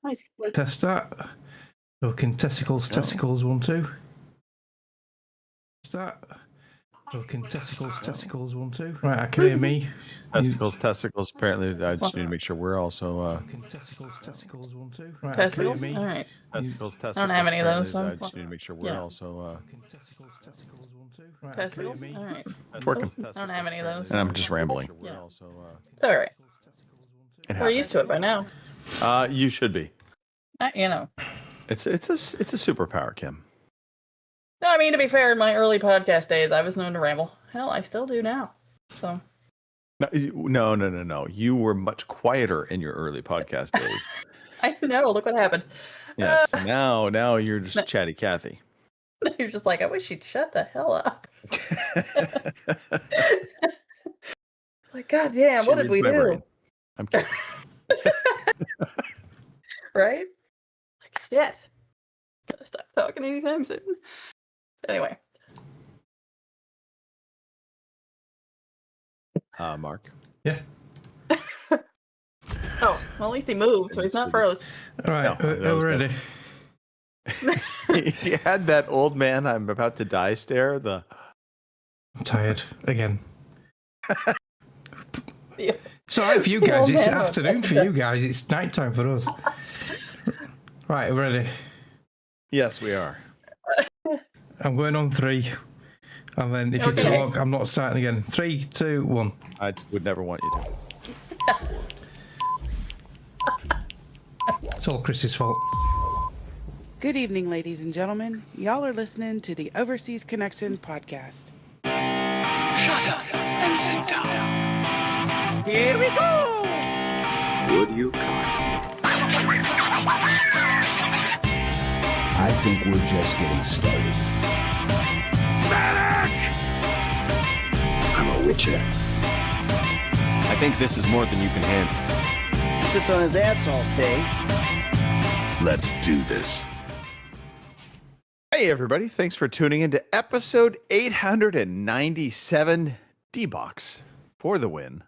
Nice. Test that. Broken testicles, testicles, 1, 2. Start. Broken testicles, 1, 2. Right, I can hear me. Testicles. Apparently, I just need to make sure we're also. Broken testicles, 1, 2. Right, Testicles? I can hear me. All right. Testicles. I don't have any of those, so I just need to make sure we're also. Broken testicles, 1, 2. Right, I can hear Testicles? me. All right. Working. I don't have any of those. And I'm just rambling. Yeah. It's all right. We're used to it by now. You should be. You know. It's a superpower, Kim. No, I mean, to be fair, in my early podcast days, I was known to ramble. Hell, I still do now. So. No. You were much quieter in your early podcast days. I know. Look what happened. Yes. Now you're just chatty Cathy. You're just like, I wish she'd shut the hell up. Like, goddamn, what did we do? Brain. I'm kidding. Right? Like, shit. Gotta stop talking anytime soon. Anyway. Mark. Yeah. Oh, well, at least he moved, so he's not froze. All right, No, we're ready. He had that old man I'm about to die stare. I'm tired again. Yeah. It's all right for you guys. It's afternoon for you guys. It's nighttime for us. Right, we're ready. Yes, we are. I'm going on 3. And then if you talk, I'm not starting again. 3, 2, 1. I would never want you to. It's all Chris's fault. Good evening, ladies and gentlemen. Y'all are listening to the Overseas Connection podcast. Shut up and sit down. Here we go! Would you I think we're just getting started. Medic! I'm a witcher. I think this is more than you can handle. He sits on his ass all day. Let's do this. Hey, everybody. Thanks for tuning in to episode 897 D-Box for the win.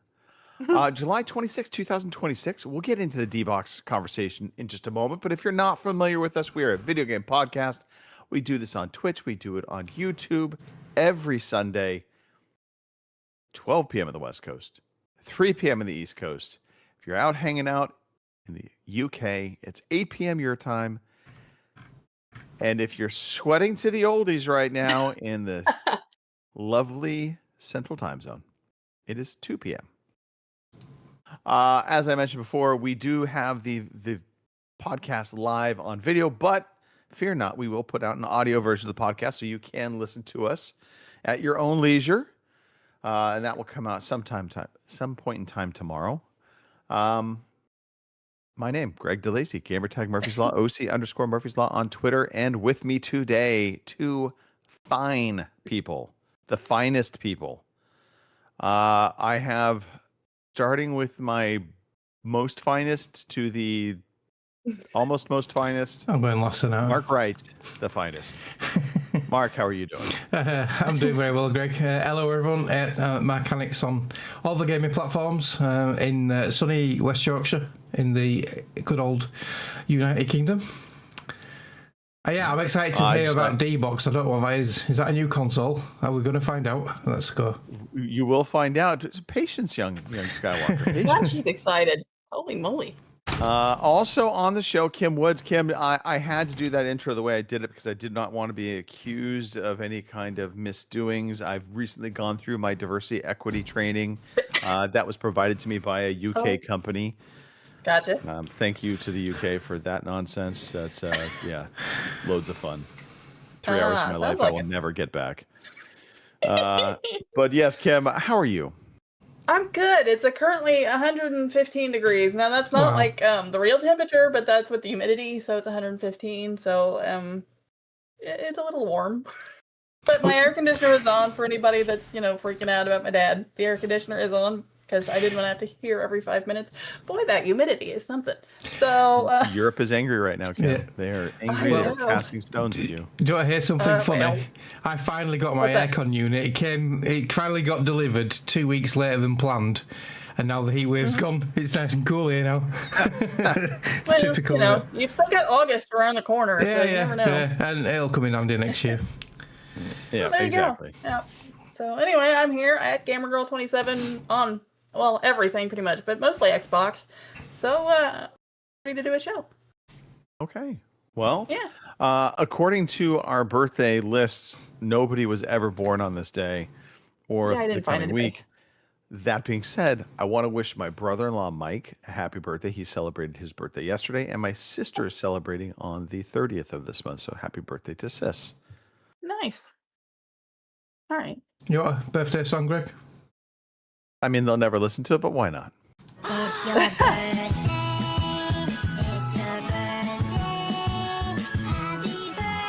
July 26, 2026. We'll get into the D-Box conversation in just a moment. But if you're not familiar with us, we are a video game podcast. We do this on Twitch. We do it on YouTube every Sunday, 12 p.m. on the West Coast, 3 p.m. on the East Coast. If you're out hanging out in the UK, it's 8 p.m. your time. And if you're sweating to the oldies right now in the lovely Central Time Zone, it is 2 p.m. As I mentioned before, we do have the podcast live on video, but fear not, we will put out an audio version of the podcast so you can listen to us at your own leisure, and that will come out some point in time tomorrow. My name, Greg DeLacy, Gamertag Murphy's Law, OC_Murphy's Law on Twitter, and with me today, 2 fine people, the finest people. I have, starting with my most finest to the almost most finest. I'm going last now. Mark Wright, the finest. Mark, how are you doing? I'm doing very well, Greg. Hello, everyone. Marcanics on all the gaming platforms in sunny West Yorkshire, in the good old United Kingdom. Yeah, I'm excited to hear about D-Box. I don't know what that is. Is that a new console? Are we going to find out? Let's go. You will find out. Patience, young Skywalker. Patience. Glad she's excited. Holy moly. Also on the show, Kim Woods. Kim, I had to do that intro the way I did it because I did not want to be accused of any kind of misdoings. I've recently gone through my diversity equity training that was provided to me by a UK company. Gotcha. Thank you to the UK for that nonsense. That's, loads of fun. 3 hours of my life I will never get back. But yes, Kim, how are you? I'm good. It's currently 115 degrees. Now, that's not like the real temperature, but that's with the humidity, so it's 115. So it's a little warm. But my air conditioner is on for anybody that's, freaking out about my dad. The air conditioner is on because I didn't want to have to hear every 5 minutes. Boy, that humidity is something. So Europe is angry right now, Kim. Yeah. They are angry. They're casting stones at you. Do I hear something funny? I finally got my aircon unit. It finally got delivered 2 weeks later than planned. and now the heat wave's gone. It's nice and cool here now. Well, Typical. you've still got August around the corner, so you never know. Yeah, and it'll come in handy next year. Yeah, There you exactly. go. Yeah. So anyway, I'm here at GamerGirl27 on everything pretty much, but mostly Xbox. So ready to do a show. Okay. Well, Yeah. according to our birthday lists, nobody was ever born on this day or Yeah, I the didn't find coming anybody. week. That being said, I want to wish my brother-in-law Mike a happy birthday. He celebrated his birthday yesterday, and my sister is celebrating on the 30th of this month. So happy birthday to sis. Nice. All right. You want a birthday song, Greg? I mean, they'll never listen to it, but why not? It's your birthday. It's your birthday. Happy birthday.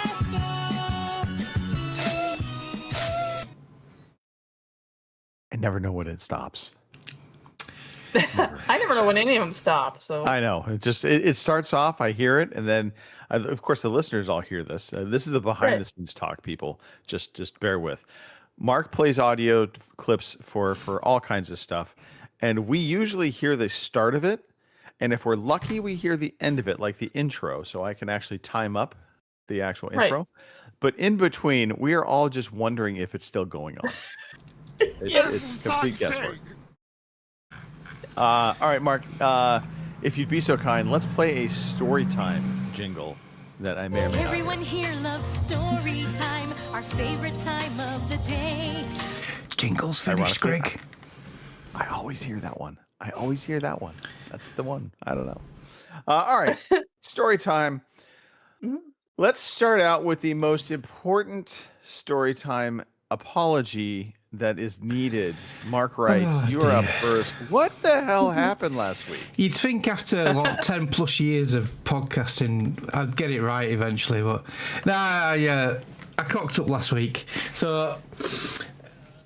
I never know when it stops. I never know when any of them stop. So I know. It starts off, I hear it, and then of course the listeners all hear this. This is the behind the scenes talk, people. Just bear with. Mark plays audio clips for all kinds of stuff, and we usually hear the start of it, and if we're lucky, we hear the end of it, like the intro, so I can actually time up the actual intro. But in between, we are all just wondering if it's still going on. It's complete guesswork. All right, Mark, if you'd be so kind, let's play a story time jingle that I may or may not. Everyone here loves story time, our favorite time of the day. Jingle's finished, Ironically, Greg. I always hear that one. That's the one. I don't know. All right, story time. Let's start out with the most important story time apology that is needed. Mark writes, Oh, you are up dear. first. What the hell happened last week? You'd think after 10 plus years of podcasting, I'd get it right eventually, but I cocked up last week. So,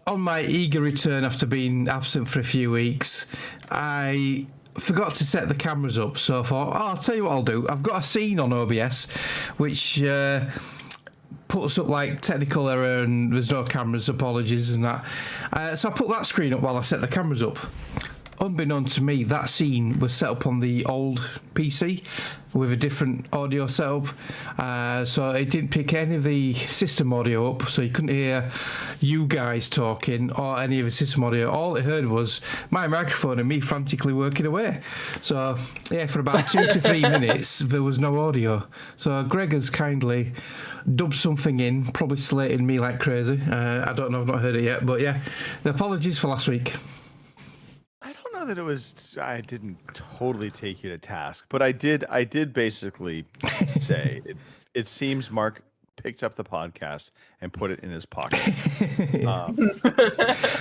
on my eager return after being absent for a few weeks, I forgot to set the cameras up. So I thought, I'll tell you what I'll do. I've got a scene on OBS which puts up like technical error and there's no cameras, apologies and that. So I put that screen up while I set the cameras up. Unbeknown to me, that scene was set up on the old PC with a different audio setup. So it didn't pick any of the system audio up, so you couldn't hear you guys talking or any of the system audio. All it heard was my microphone and me frantically working away. So, yeah, for about 2 to 3 minutes, there was no audio. So Greg has kindly dubbed something in, probably slating me like crazy. I don't know, I've not heard it yet, but yeah, the apologies for last week. I don't know that it was. I didn't totally take you to task, but I did basically say it seems Mark picked up the podcast and put it in his pocket.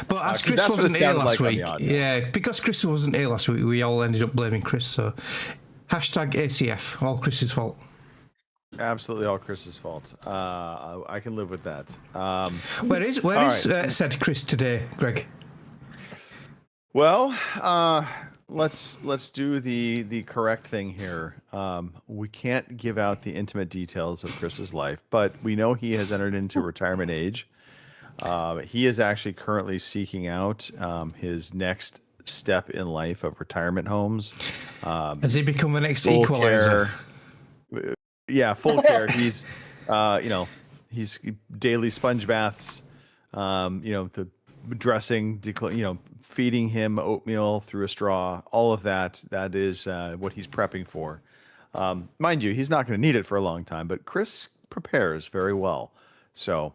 But as Chris that's what it wasn't here sounded last like on week, the audio. yeah, because Chris wasn't here last week, we all ended up blaming Chris. So hashtag ACF, all Chris's fault. Absolutely all Chris's fault. I can live with that. Where is right. said Chris today, Greg? Well, let's do the correct thing here. We can't give out the intimate details of Chris's life, but we know he has entered into retirement age. He is actually currently seeking out his next step in life of retirement homes. Has he become the next Full equalizer? care. Yeah, full care. He's he's daily sponge baths. The dressing, feeding him oatmeal through a straw, all of that. That is what he's prepping for. Mind you, he's not going to need it for a long time, but Chris prepares very well. So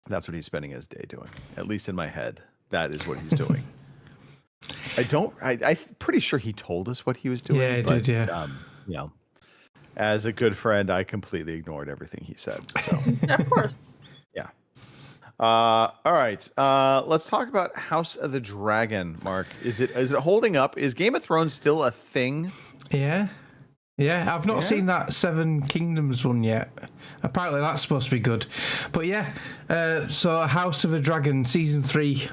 that's what he's spending his day doing. At least in my head, that is what he's doing. I'm pretty sure he told us what he was doing. Yeah, he did, yeah. As a good friend, I completely ignored everything he said. So. Of course. Yeah. All right. Let's talk about House of the Dragon, Mark. Is it holding up? Is Game of Thrones still a thing? Yeah. Yeah, I've not seen that Seven Kingdoms one yet. Apparently that's supposed to be good. But yeah, so House of the Dragon Season 3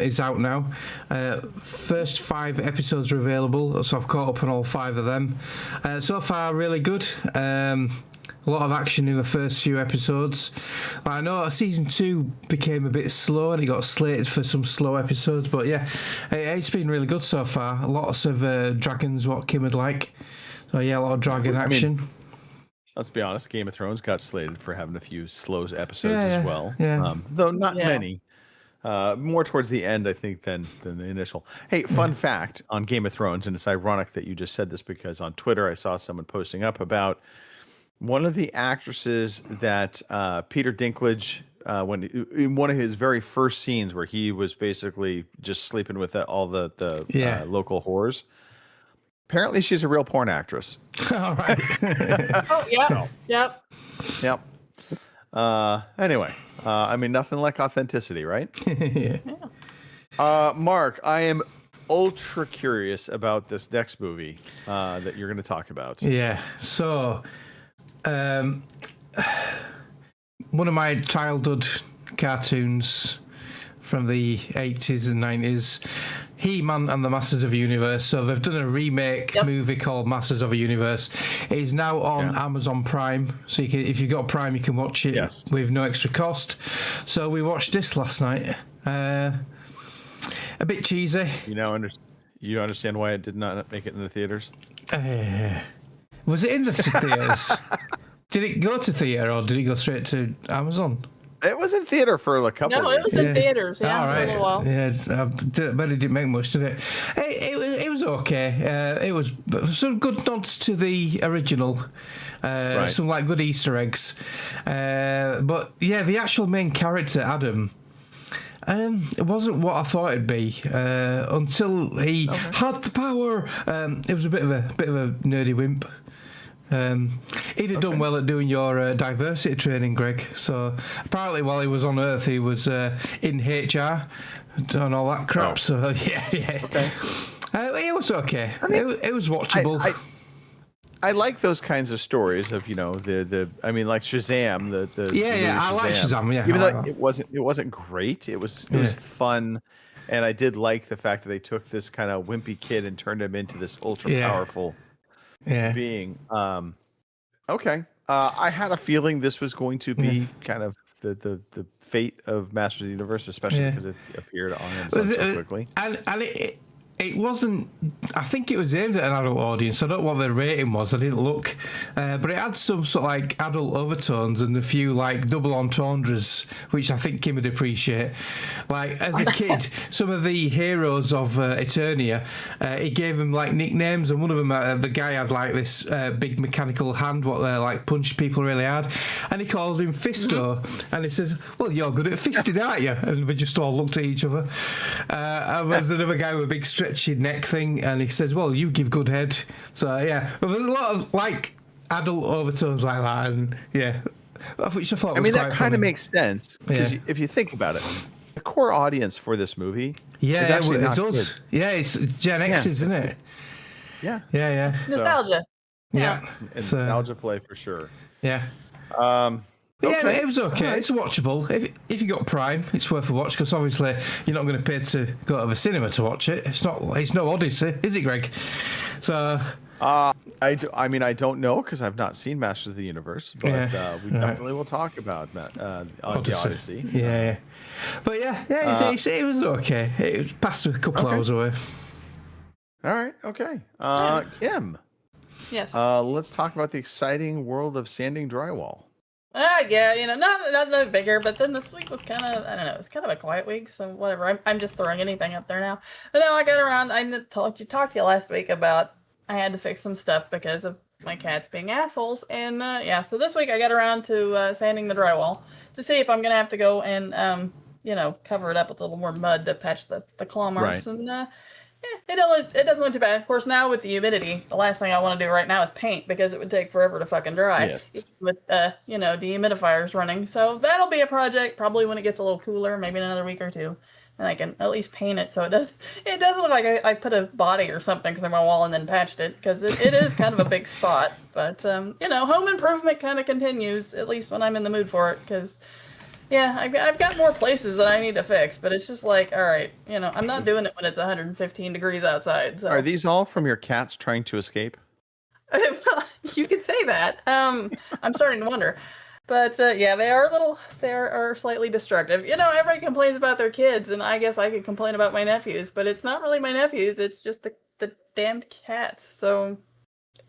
is out now. First 5 episodes are available, so I've caught up on all 5 of them. So far, really good. A lot of action in the first few episodes. I know season 2 became a bit slow and it got slated for some slow episodes, but yeah, it's been really good so far. Lots of dragons, what Kim would like. So yeah, a lot of dragon action. Let's be honest, Game of Thrones got slated for having a few slow episodes as well. Yeah. Though not many. More towards the end, I think, than the initial. Hey, fun fact on Game of Thrones, and it's ironic that you just said this because on Twitter I saw someone posting up about one of the actresses that Peter Dinklage, when in one of his very first scenes where he was basically just sleeping with all the local whores. Apparently, she's a real porn actress. All right. Oh yeah. Yep. Yep. Anyway, I mean, nothing like authenticity, right? Yeah. Mark, I am ultra curious about this next movie that you're going to talk about. Yeah. So, one of my childhood cartoons from the 80s and 90s, He-Man and the Masters of the Universe. So they've done a remake movie called Masters of the Universe. It is now on Amazon Prime. So you can, if you've got Prime, you can watch it with no extra cost. So we watched this last night. A bit cheesy. You understand why it did not make it in the theaters? Was it in the theaters? Did it go to theater or did it go straight to Amazon? It was in theater for a couple. No, it was in theaters. Yeah, all right. for a little while. Yeah, but it didn't make much, did it? It was okay. It was some good nods to the original. Some like good Easter eggs. But yeah, the actual main character, Adam. It wasn't what I thought it'd be until he had the power. It was a bit of a nerdy wimp. He'd have done well at doing your diversity training, Greg. So apparently, while he was on Earth, he was in HR and all that crap. So yeah. Okay. It was okay. I mean, it was watchable. I like those kinds of stories of the I mean, like Shazam. I like Shazam. Yeah, even though it wasn't great, it was fun. And I did like the fact that they took this kind of wimpy kid and turned him into this ultra powerful being. Okay. I had a feeling this was going to be kind of the fate of Masters of the Universe, especially because it appeared on Amazon so quickly. And it wasn't. I think it was aimed at an adult audience. I don't know what the rating was. I didn't look, but it had some sort of like adult overtones and a few like double entendres, which I think Kim would appreciate. Like as a kid, some of the heroes of Eternia, he gave them like nicknames, and one of them, the guy had like this big mechanical hand, what like punched people really hard, and he called him Fisto, and he says, "Well, you're good at fisting, aren't you?" And we just all looked at each other. And there's another guy with a big stretchy neck thing, and he says, "Well, you give good head." So yeah, there's a lot of like adult overtones like that, and which I thought. I mean, that kind of makes sense because if you think about it, the core audience for this movie, is actually not kids. Yeah, it's Gen X, isn't it? Yeah. Nostalgia. It's nostalgia play for sure. Yeah. Yeah, it was okay. Right. It's watchable. If you got Prime, it's worth a watch because obviously you're not going to pay to go to the cinema to watch it. It's no Odyssey, is it, Greg? So I mean, I don't know because I've not seen Masters of the Universe, but we definitely will talk about Odyssey. Yeah. But it was okay. It was past a couple hours away. All right. Okay. Kim. Yes. Let's talk about the exciting world of sanding drywall. Not bigger, but then this week was kind of, I don't know, it was kind of a quiet week, so whatever. I'm just throwing anything up there now. But no, I got around, I talked to you last week about I had to fix some stuff because of my cats being assholes, and so this week I got around to sanding the drywall to see if I'm going to have to go and, cover it up with a little more mud to patch the claw marks, and it doesn't look too bad. Of course, now with the humidity, the last thing I want to do right now is paint because it would take forever to fucking dry with dehumidifiers running. So that'll be a project probably when it gets a little cooler, maybe in another week or two, and I can at least paint it so it doesn't look like I put a body or something because my wall and then patched it because it is kind of a big spot. But home improvement kind of continues at least when I'm in the mood for it because. Yeah, I've got more places that I need to fix, but it's just like, all right, I'm not doing it when it's 115 degrees outside. So. Are these all from your cats trying to escape? You could say that. I'm starting to wonder. But yeah, they are slightly destructive. You know, everybody complains about their kids, and I guess I could complain about my nephews, but it's not really my nephews, it's just the damned cats. So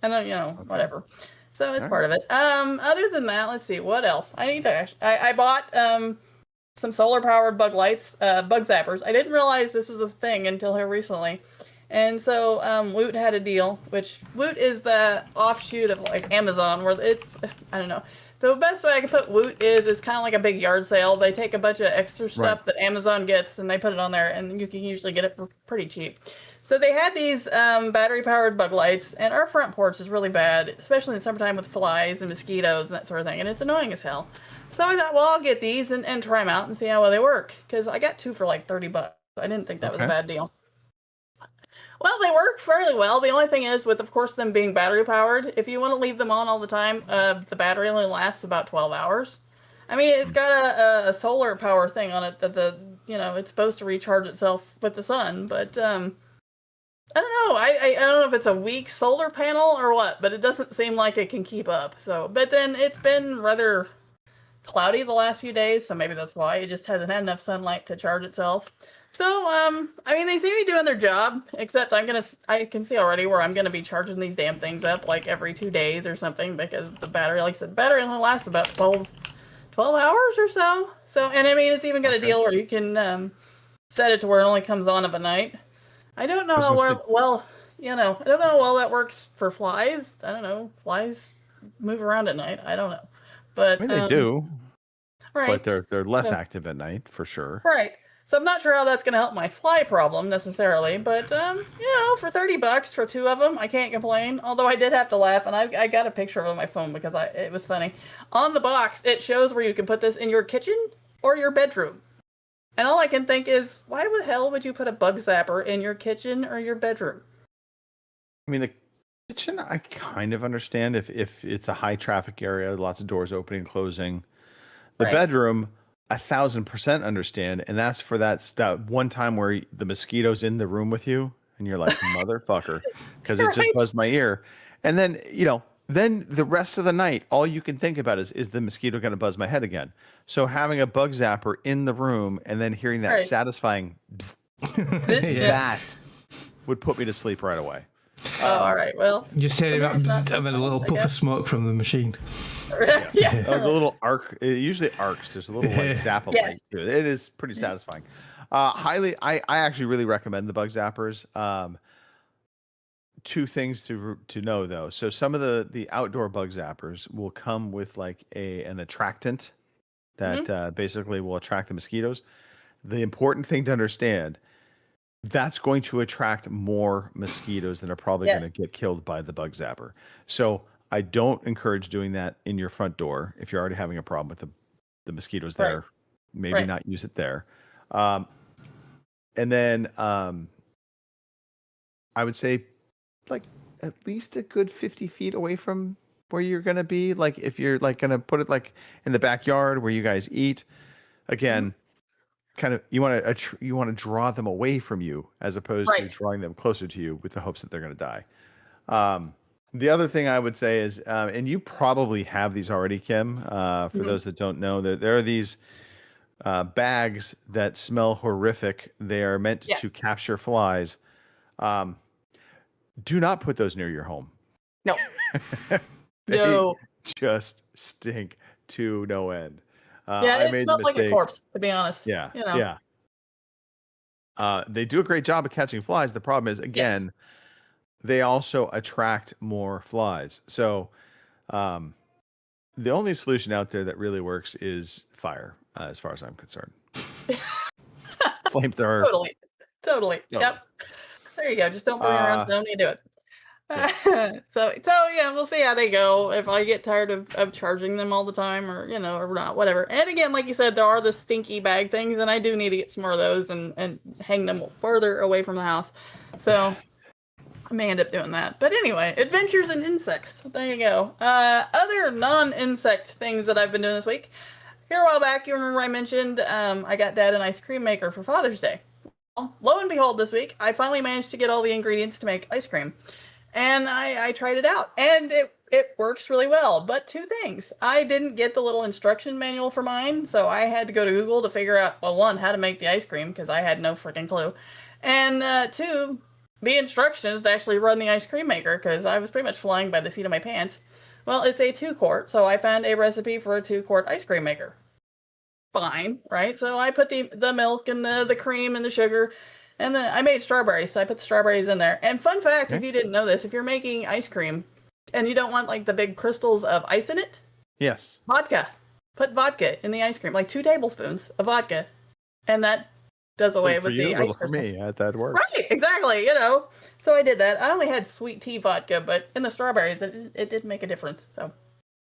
I don't, whatever. So it's part of it. Other than that, let's see, what else? I bought some solar powered bug lights, bug zappers. I didn't realize this was a thing until here recently. And so Woot had a deal, which Woot is the offshoot of like Amazon, where it's, I don't know. The best way I can put Woot is kind of like a big yard sale. They take a bunch of extra stuff that Amazon gets and they put it on there, and you can usually get it for pretty cheap. So they had these battery-powered bug lights, and our front porch is really bad, especially in the summertime with flies and mosquitoes and that sort of thing, and it's annoying as hell. So I thought, well, I'll get these and try them out and see how well they work, because I got 2 for like $30. I didn't think that was a bad deal. Well, they work fairly well. The only thing is, with, of course, them being battery-powered, if you want to leave them on all the time, the battery only lasts about 12 hours. I mean, it's got a solar power thing on it that it's supposed to recharge itself with the sun, but I don't know. I don't know if it's a weak solar panel or what, but it doesn't seem like it can keep up. So, but then it's been rather cloudy the last few days, so maybe that's why. It just hasn't had enough sunlight to charge itself. So, I mean, they seem to be doing their job, except I can see already where I'm gonna be charging these damn things up like every 2 days or something, because the battery, like I said, the battery only lasts about 12 hours or so. So, and I mean, it's even got a deal where you can set it to where it only comes on of a night. I don't know how well that works for flies. I don't know. Flies move around at night. I don't know. But I mean, they do. Right. But they're less active at night, for sure. Right. So I'm not sure how that's going to help my fly problem necessarily, but for $30 for 2 of them, I can't complain. Although I did have to laugh, and I got a picture of it on my phone because it was funny. On the box, it shows where you can put this in your kitchen or your bedroom. And all I can think is, why the hell would you put a bug zapper in your kitchen or your bedroom? I mean, the kitchen, I kind of understand if it's a high traffic area, lots of doors opening and closing. The bedroom, 1,000% understand, and that's for that one time where the mosquito's in the room with you, and you're like, motherfucker, because it just buzzed my ear. And then then the rest of the night, all you can think about is the mosquito going to buzz my head again? So having a bug zapper in the room and then hearing that satisfying bzz, that would put me to sleep right away. All right. Well, just hearing that and then a little puff of smoke from the machine. Yeah. The little arc. It usually arcs. There's a little zap of light to it. It is pretty satisfying. I actually really recommend the bug zappers. 2 things to know though. So some of the outdoor bug zappers will come with like an attractant that basically will attract the mosquitoes. The important thing to understand, that's going to attract more mosquitoes than are probably going to get killed by the bug zapper. So I don't encourage doing that in your front door. If you're already having a problem with the mosquitoes there, maybe not use it there. And then I would say like at least a good 50 feet away from where you're going to be. Like if you're like going to put it like in the backyard where you guys eat, again, kind of you want to draw them away from you as opposed to drawing them closer to you with the hopes that they're going to die. The other thing I would say is, and you probably have these already, Kim, for those that don't know, there are these bags that smell horrific. They are meant to capture flies. Do not put those near your home. No. They just stink to no end. It smells like a corpse, to be honest. Yeah. They do a great job of catching flies. The problem is, again, they also attract more flies. So the only solution out there that really works is fire, as far as I'm concerned. Flamethrower. Totally. Yep. There you go. Just don't bring around snow when you do it. So yeah, we'll see how they go. If I get tired of charging them all the time, or or not, whatever. And again, like you said, there are the stinky bag things, and I do need to get some more of those and hang them further away from the house. So I may end up doing that. But anyway, adventures in insects. There you go. Other non-insect things that I've been doing this week. Here a while back, you remember I mentioned I got Dad an ice cream maker for Father's Day. Well, lo and behold, this week I finally managed to get all the ingredients to make ice cream. And I tried it out, and it works really well. But two things: I didn't get the little instruction manual for mine, so I had to go to Google to figure out, well, one, how to make the ice cream because I had no freaking clue, and two, the instructions to actually run the ice cream maker because I was pretty much flying by the seat of my pants. Well, it's a 2-quart, so I found a recipe for a 2-quart ice cream maker. Fine, right? So I put the milk and the cream and the sugar, and then I made strawberries, so I put the strawberries in there. And fun fact, if you didn't know this, if you're making ice cream and you don't want like the big crystals of ice in it, Yes. vodka. Put vodka in the ice cream, like 2 tablespoons of vodka, and that does away Little for with you, the ice little for crystals. me. That works. Right, exactly. So I did that. I only had sweet tea vodka, but in the strawberries, it did make a difference. So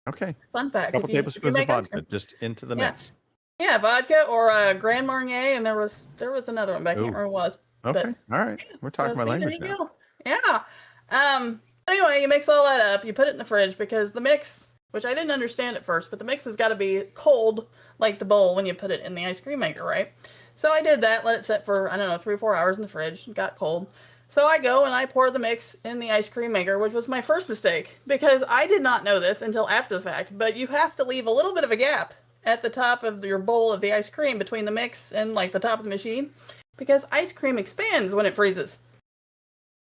Okay. fun fact: A couple if you tablespoons of make ice vodka cream- just into the Yeah. mix. yeah, vodka or Grand Marnier, and there was another one, but I can't Ooh. remember what it was. Okay. But- All right. We're talking So, my see, there language you now. go. Yeah. Anyway, you mix all that up. You put it in the fridge because the mix, which I didn't understand at first, but the mix has got to be cold like the bowl when you put it in the ice cream maker, right? So I did that. Let it sit for 3 or 4 hours in the fridge. It got cold. So I go and I pour the mix in the ice cream maker, which was my first mistake because I did not know this until after the fact. But you have to leave a little bit of a gap at the top of your bowl of the ice cream between the mix and like the top of the machine because ice cream expands when it freezes.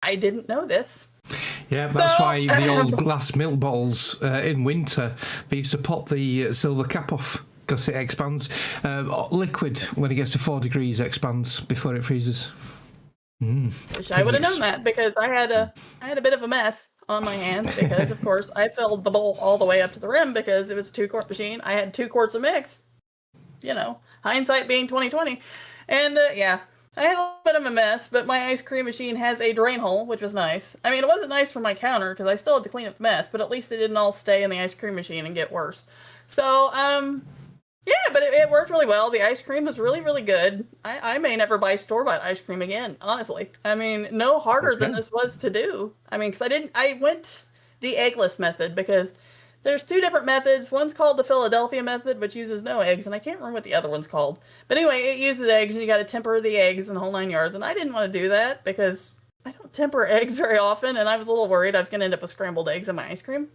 I didn't know this. Yeah, that's So- why the old glass milk bottles in winter, they used to pop the silver cap off because it expands. Liquid, when it gets to 4 degrees, expands before it freezes. Wish I would have known that because I had a bit of a mess on my hands because of course I filled the bowl all the way up to the rim because it was a 2-quart machine. I had 2 quarts of mix. Hindsight being 2020. And yeah, I had a little bit of a mess, but my ice cream machine has a drain hole, which was nice. I mean, it wasn't nice for my counter because I still had to clean up the mess, but at least it didn't all stay in the ice cream machine and get worse. So, yeah, but it worked really well. The ice cream was really, really good. I may never buy store-bought ice cream again, honestly. I mean, no harder than this was to do. I mean, because I went the eggless method because there's 2 different methods. One's called the Philadelphia method, which uses no eggs, and I can't remember what the other one's called. But anyway, it uses eggs, and you got to temper the eggs and the whole 9 yards. And I didn't want to do that because I don't temper eggs very often, and I was a little worried I was going to end up with scrambled eggs in my ice cream.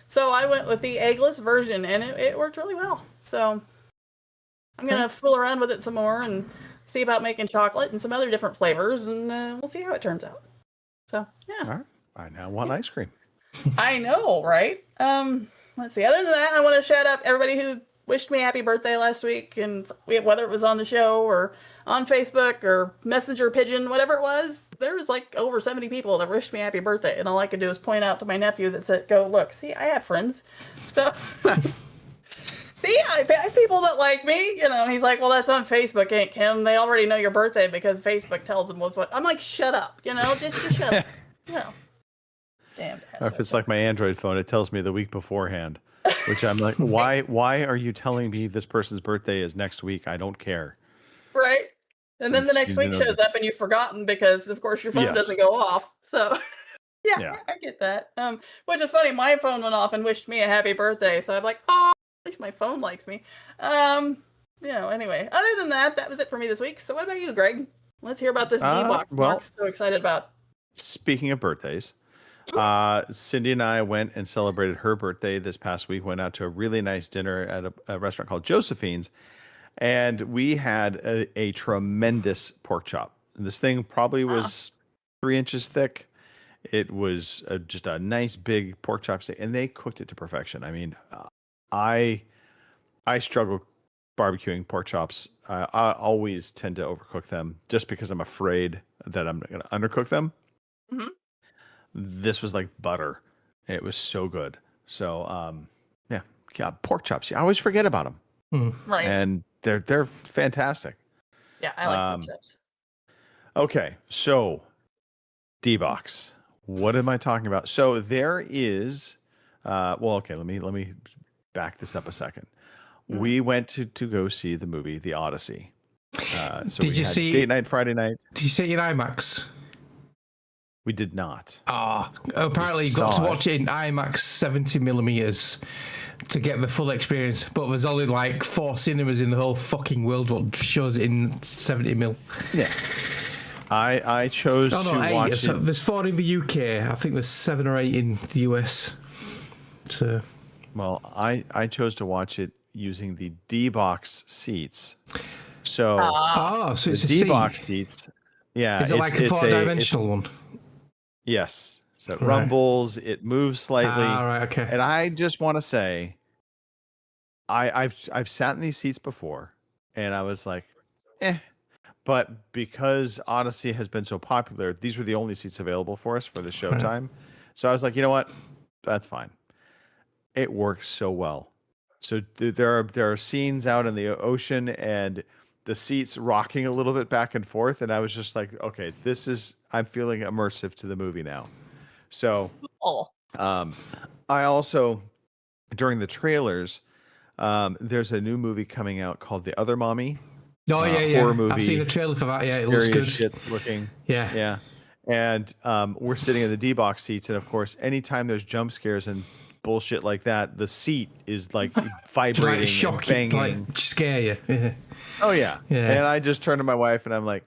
So I went with the eggless version, and it worked really well. So I'm going to fool around with it some more and see about making chocolate and some other different flavors, and we'll see how it turns out. So, yeah. All right. I now want ice cream. I know, right? Let's see. Other than that, I want to shout out everybody who wished me happy birthday last week, and whether it was on the show or on Facebook or Messenger Pigeon, whatever it was, there was like over 70 people that wished me happy birthday, and all I could do is point out to my nephew that said, "Go look, see, I have friends." So, see, I have people that like me, and he's like, "Well, that's on Facebook, Aunt Kim. They already know your birthday because Facebook tells them what's what." I'm like, "Shut up, just shut up." Damn. Or if it's like my Android phone, it tells me the week beforehand, which I'm like, why are you telling me this person's birthday is next week? I don't care. Right. And then the next week shows up and you've forgotten because of course your phone doesn't go off. So yeah, I get that. Which is funny, my phone went off and wished me a happy birthday. So I'm like, oh, at least my phone likes me. Anyway, other than that, that was it for me this week. So what about you, Greg? Let's hear about this D-Box Mark's so excited about. Speaking of birthdays, Cindy and I went and celebrated her birthday this past week. Went out to a really nice dinner at a restaurant called Josephine's, and we had a tremendous pork chop. This thing probably was 3 inches thick. It was just a nice big pork chop steak, and they cooked it to perfection. I mean, I struggle barbecuing pork chops. I always tend to overcook them just because I'm afraid that I'm going to undercook them. Mm-hmm. This was like butter. It was so good. So, yeah, pork chops. I always forget about them. Right. And they're fantastic. Yeah, I like pork chops. Okay, so D-Box. What am I talking about? So there is, let me back this up a second. We went to go see the movie The Odyssey. So Did you see date night Friday night? Did you see it in IMAX? We did not. Apparently you got to watch it in IMAX 70mm to get the full experience, but there's only like 4 cinemas in the whole fucking world what shows it in 70mm. Yeah. I chose Oh to no, 8. watch So it. there's 4 in the UK. I think there's 7 or 8 in the US. So Well, I chose to watch it using the D-Box seats. So so the it's a D-Box C. seats. Yeah, Is it like a 4-dimensional one? Yes. So it Right. rumbles, it moves slightly. Right, okay. And I just want to say, I've sat in these seats before, and I was like, But because Odyssey has been so popular, these were the only seats available for us for the showtime. So I was like, you know what? That's fine. It works so well. So there are scenes out in the ocean and the seats rocking a little bit back and forth, and I was just like, okay, I'm feeling immersive to the movie now. So I also, during the trailers, there's a new movie coming out called The Other Mommy. Oh yeah. Horror movie. I've seen a trailer for that. Yeah, it looks Scary good. as shit looking. Yeah. And we're sitting in the D-Box seats, and of course, anytime there's jump scares and bullshit like that, the seat is like vibrating, like shocking, and banging. like scare you. Yeah. Oh yeah. Yeah. And I just turned to my wife and I'm like,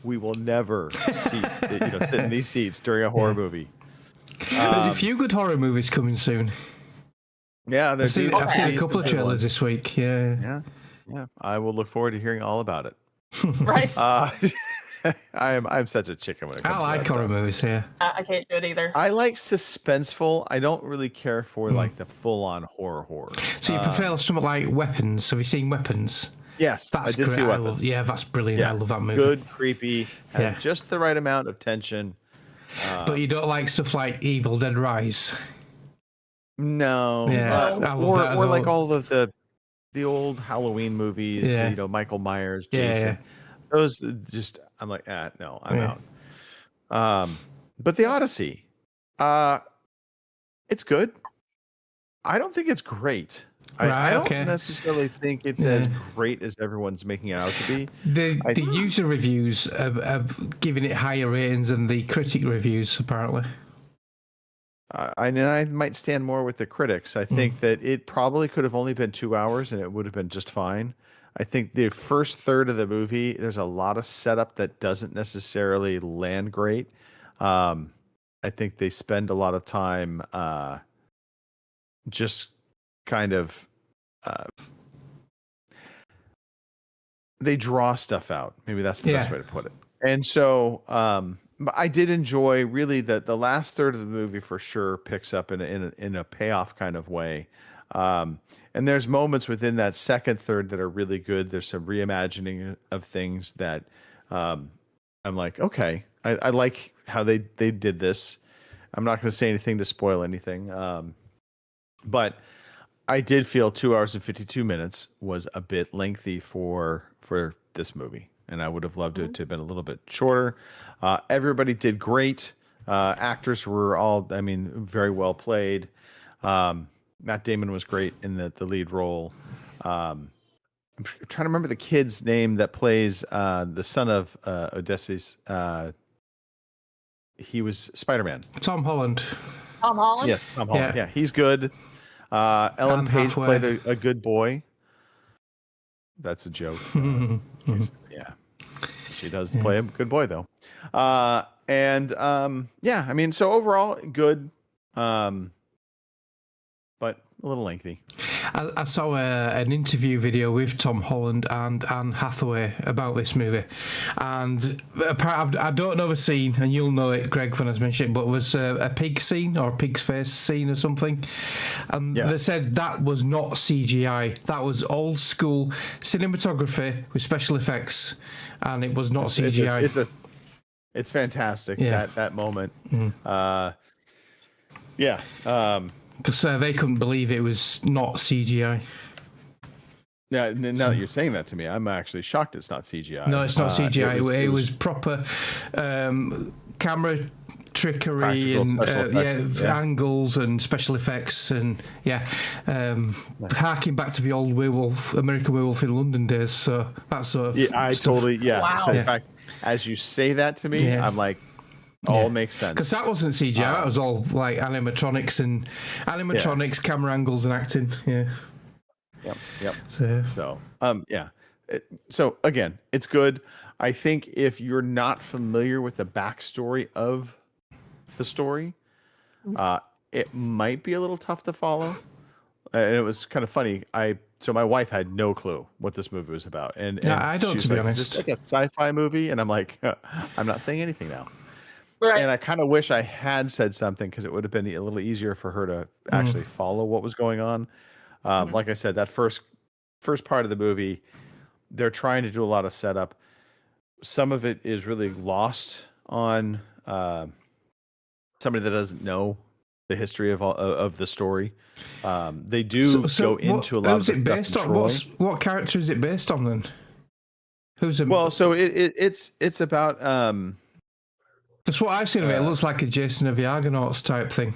we will never sit in these seats during a horror movie. There's a few good horror movies coming soon. Yeah, I've seen a couple of trailers this week. Yeah. I will look forward to hearing all about it. Right. I'm such a chicken when it comes I to like that horror stuff. movies. Yeah. I can't do it either. I like suspenseful. I don't really care for like the full-on horror. So you prefer something like Weapons? Have you seen Weapons? Yes, That's I did great. see Weapons. That's brilliant. Yeah, I love that movie. Good, creepy, Yeah. just the right amount of tension. But you don't like stuff like Evil Dead Rise. No, Yeah, I love that as or like well. all of the old Halloween movies. Yeah. Michael Myers, Yeah, Jason. yeah. Those just, I'm like, no, I'm Yeah. out. But the Odyssey, it's good. I don't think it's great. I Right, don't okay. necessarily think it's as great as everyone's making it out to be. The user reviews are giving it higher ratings than the critic reviews, apparently. I might stand more with the critics. I think that it probably could have only been 2 hours and it would have been just fine. I think the first third of the movie, there's a lot of setup that doesn't necessarily land great. I think they spend a lot of time just kind of they draw stuff out. Maybe that's the best way to put it. And so I did enjoy really the last third of the movie for sure picks up in a payoff kind of way. And there's moments within that second third that are really good. There's some reimagining of things that I'm like, okay, I like how they did this. I'm not going to say anything to spoil anything. But I did feel 2 hours and 52 minutes was a bit lengthy for this movie. And I would have loved it to have been a little bit shorter. Everybody did great. Actors were all, very well played. Matt Damon was great in the lead role. I'm trying to remember the kid's name that plays the son of Odysseus. He was Spider-Man. Tom Holland. Tom Holland? Yes, Tom Holland. Yeah, he's good. Ellen Anne Page Hathaway. played a good boy. That's a joke. Yeah. She does play a good boy, though. So overall, good. But a little lengthy. I saw an interview video with Tom Holland and Anne Hathaway about this movie, and I don't know the scene, and you'll know it, Greg, when I mentioned it, but it was a pig scene or a pig's face scene or something, and they said that was not CGI, that was old school cinematography with special effects, and it was not CGI. It's fantastic, that moment. Because they couldn't believe it was not CGI. Yeah, now that you're saying that to me, I'm actually shocked it's not CGI. No, it's not CGI. It was proper camera trickery and angles and special effects and harking back to the old American Werewolf in London days. So that sort of stuff. Totally. Wow. So in fact, as you say that to me, I'm like, all makes sense. Because that wasn't CGI. That was all like animatronics, camera angles, and acting. Yeah. Yep. So So again, it's good. I think if you're not familiar with the backstory of the story, it might be a little tough to follow. And it was kind of funny. So my wife had no clue what this movie was about, and I don't, she was to be like, honest. "Is this like a sci-fi movie?" And I'm like, "I'm not saying anything now." Right. And I kind of wish I had said something because it would have been a little easier for her to actually follow what was going on. Like I said, that first part of the movie, they're trying to do a lot of setup. Some of it is really lost on somebody that doesn't know the history of the story. They do go into a lot of the it based stuff on? in Troy. What character is it based on then? Who's it? Well, so it's about That's what I've seen of it. It looks like a Jason of the Argonauts type thing.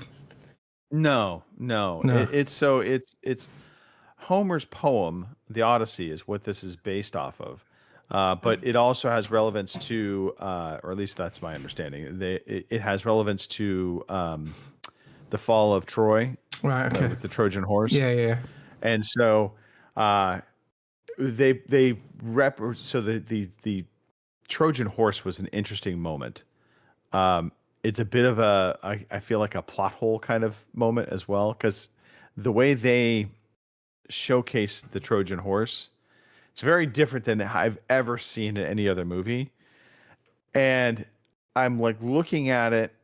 no. No. It's Homer's poem, The Odyssey, is what this is based off of. But it also has relevance to, or at least that's my understanding. It has relevance to the fall of Troy, Right. Okay. with the Trojan horse. Yeah. And so the Trojan horse was an interesting moment. It's a bit of I feel like a plot hole kind of moment as well, because the way they showcase the Trojan horse, it's very different than I've ever seen in any other movie. And I'm like looking at it,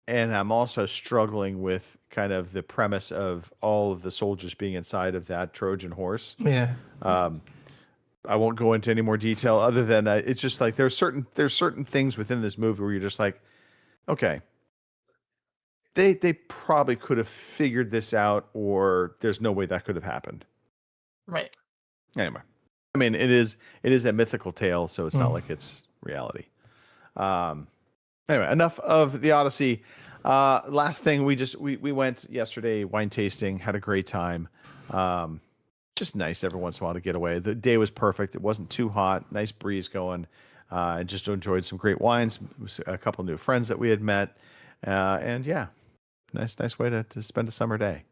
and I'm also struggling with kind of the premise of all of the soldiers being inside of that Trojan horse. Yeah. I won't go into any more detail other than it's just like there's certain things within this movie where you're just like, okay, they probably could have figured this out, or there's no way that could have happened. Right. Anyway, I mean, it is a mythical tale, so it's not like it's reality. Anyway, enough of the Odyssey. Last thing, we went yesterday wine tasting, had a great time. Just nice every once in a while to get away. The day was perfect. It wasn't too hot. Nice breeze going. I just enjoyed some great wines. A couple new friends that we had met, and yeah, nice way to spend a summer day.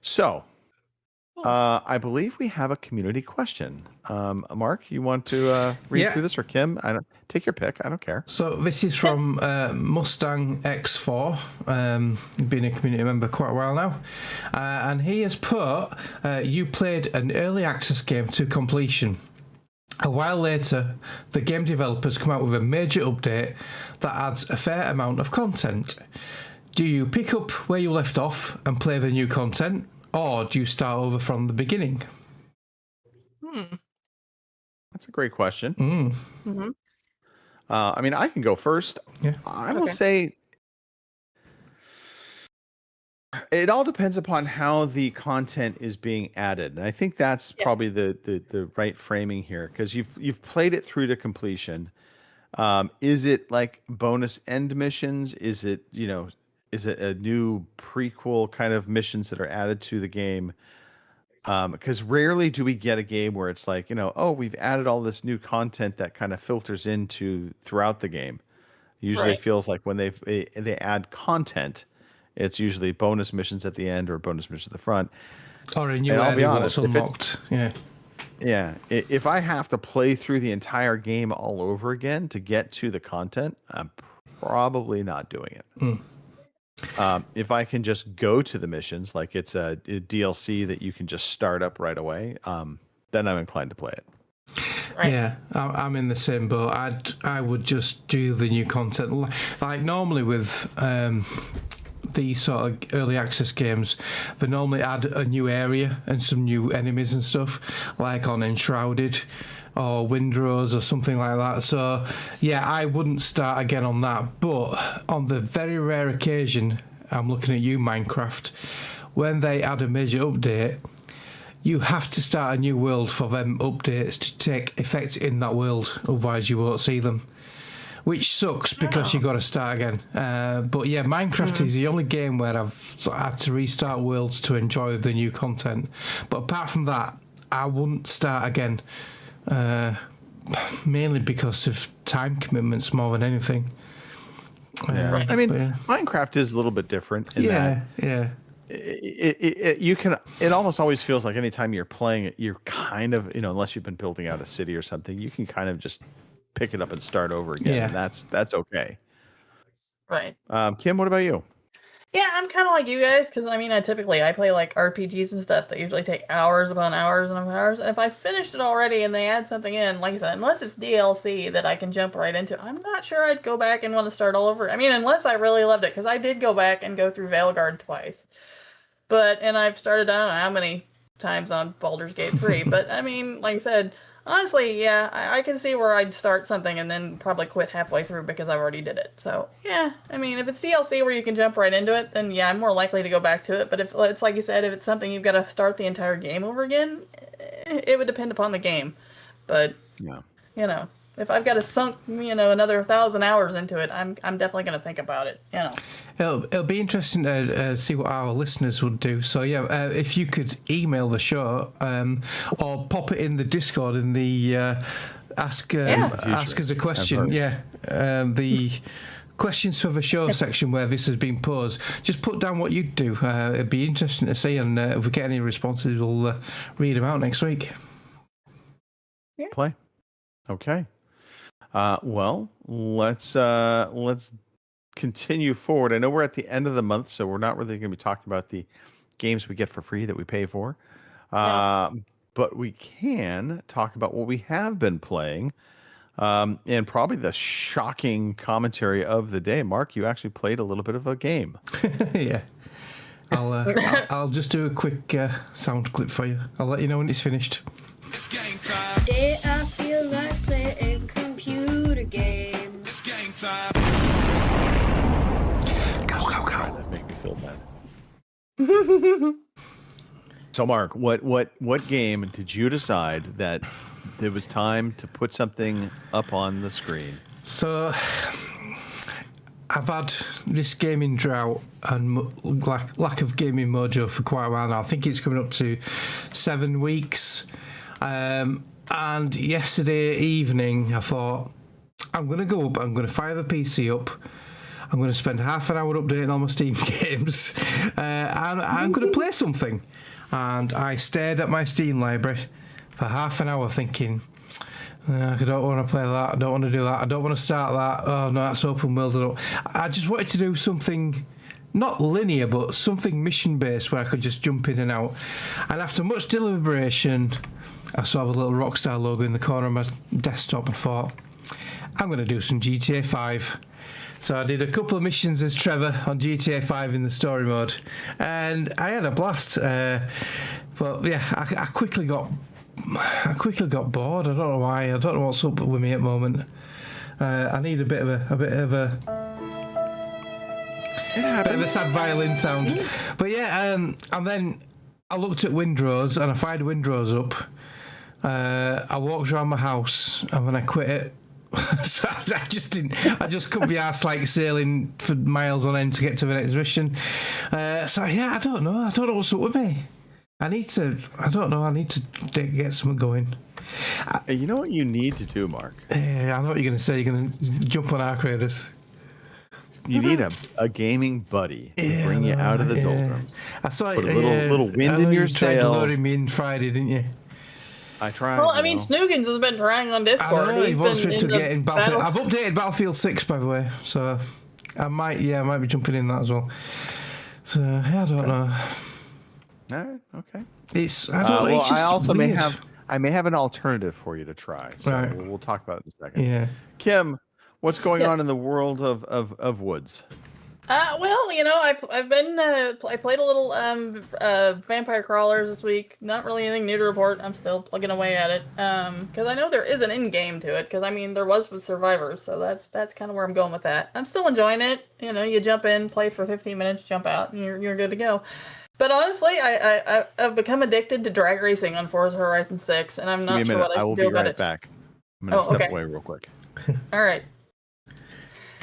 So, I believe we have a community question. Mark, you want to read through this, or Kim? Take your pick. I don't care. So this is from Mustang X4. Been a community member quite a while now, and he has put, "You played an early access game to completion. A while later, the game developers come out with a major update that adds a fair amount of content. Do you pick up where you left off and play the new content, or do you start over from the beginning?" That's a great question. Mm-hmm. I mean, I can go first. Yeah. I will say it all depends upon how the content is being added, and I think that's probably the right framing here, because you've played it through to completion. Is it like bonus end missions? Is it a new prequel kind of missions that are added to the game? Because rarely do we get a game where it's like, we've added all this new content that kind of filters into throughout the game. Usually it feels like when they add content, it's usually bonus missions at the end or bonus missions at the front. Or a new area what's unlocked. Yeah. If I have to play through the entire game all over again to get to the content, I'm probably not doing it. If I can just go to the missions, like it's a DLC that you can just start up right away, then I'm inclined to play it. Right. Yeah, I'm in the same boat. I would just do the new content. Like normally with these sort of early access games, they normally add a new area and some new enemies and stuff, like on Enshrouded or Windrose or something like that. So yeah, I wouldn't start again on that. But on the very rare occasion, I'm looking at you, Minecraft, when they add a major update, you have to start a new world for them updates to take effect in that world, otherwise you won't see them, which sucks because you got to start again. But yeah, Minecraft is the only game where I've had to restart worlds to enjoy the new content. But apart from that, I wouldn't start again, mainly because of time commitments more than anything. I mean, Minecraft is a little bit different in that. Yeah. It almost always feels like anytime you're playing it, you're kind of, unless you've been building out a city or something, you can kind of just pick it up and start over again. Yeah. And that's okay. Right. Kim, what about you? Yeah, I'm kind of like you guys because I play like RPGs and stuff that usually take hours upon hours and hours. And if I finished it already and they add something in, like I said, unless it's DLC that I can jump right into, I'm not sure I'd go back and want to start all over. I mean, unless I really loved it, because I did go back and go through Veilguard twice. And I've started, I don't know how many times on Baldur's Gate 3. But I mean, like I said, honestly, yeah, I can see where I'd start something and then probably quit halfway through because I've already did it. So, yeah, I mean, if it's DLC where you can jump right into it, then yeah, I'm more likely to go back to it. But if it's like you said, if it's something you've got to start the entire game over again, it would depend upon the game. But, if I've got to sunk, another 1,000 hours into it, I'm definitely going to think about it, It'll be interesting to see what our listeners would do. So, if you could email the show or pop it in the Discord in the ask us a question. Yeah. The questions for the show section where this has been posed. Just put down what you'd do. It'd be interesting to see. And if we get any responses, we'll read them out next week. Yeah. Play. Okay. Well, let's continue forward. I know we're at the end of the month, so we're not really going to be talking about the games we get for free that we pay for. But we can talk about what we have been playing, and probably the shocking commentary of the day. Mark, you actually played a little bit of a game. Yeah. I'll just do a quick sound clip for you. I'll let you know when it's finished. It's game time. Today I feel like playing computer games. It's game time. Go. That make me feel bad. So, Mark, what game did you decide that it was time to put something up on the screen? So, I've had this gaming drought and lack of gaming mojo for quite a while now. I think it's coming up to 7 weeks. And yesterday evening, I thought, I'm going to go up, I'm going to fire the PC up, I'm going to spend half an hour updating all my Steam games, and I'm going to play something. And I stared at my Steam library for half an hour thinking, I don't want to play that, I don't want to do that, I don't want to start that, oh no, that's open world. I just wanted to do something not linear, but something mission-based where I could just jump in and out. And after much deliberation, I saw the little Rockstar logo in the corner of my desktop and thought, I'm going to do some GTA 5. So I did a couple of missions as Trevor on GTA 5 in the story mode, and I had a blast. But yeah, I quickly got bored. I don't know why. I don't know what's up with me at the moment. I need a bit of a sad violin sound. But yeah, and then I looked at Windrose and I fired Windrose up. I walked around my house and then I quit it. So I just couldn't be arsed like sailing for miles on end to get to the next mission. So yeah, I don't know what's up with me. I need to get something going. You know what you need to do, Mark? I know what you're going to say. You're going to jump on Arc Raiders. You need a gaming buddy to bring you out of the doldrums. I saw Put a little wind in your sails. You tried to lure me in Friday, didn't you? I tried. Well, I mean, Snoogans has been trying on Discord. He wants me to get in Battlefield. I've updated Battlefield 6, by the way, so I might be jumping in that as well. So I don't know. All right, okay. It's I don't know. Well, it's just I may have an alternative for you to try. So right. we'll talk about it in a second. Yeah. Kim, what's going on in the world of Woods? Well, I've been I played a little Vampire Crawlers this week. Not really anything new to report. I'm still plugging away at it because I know there is an end game to it. Because I mean, there was with Survivors, so that's kind of where I'm going with that. I'm still enjoying it. You jump in, play for 15 minutes, jump out, and you're good to go. But honestly, I've become addicted to drag racing on Forza Horizon 6, and I'm not sure what I can do about it. I will be right back. I'm going to step away real quick. All right.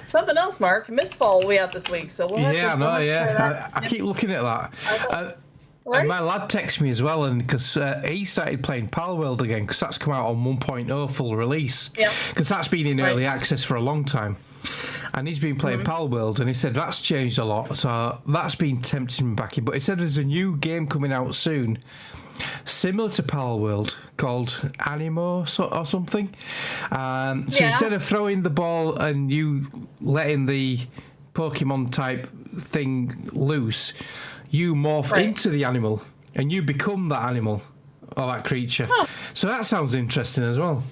Something else, Mark. Mistfall will be out this week, so we'll have to I keep looking at that. And my lad texted me as well, and because he started playing Palworld again, because that's come out on 1.0 full release. Yeah. Because that's been in early access for a long time. and he's been playing Pal World, and he said that's changed a lot, so that's been tempting him back in. But he said there's a new game coming out soon, similar to Pal World, called Animo or something. So instead of throwing the ball and you letting the Pokemon type thing loose, you morph into the animal and you become that animal or that creature. So that sounds interesting as well.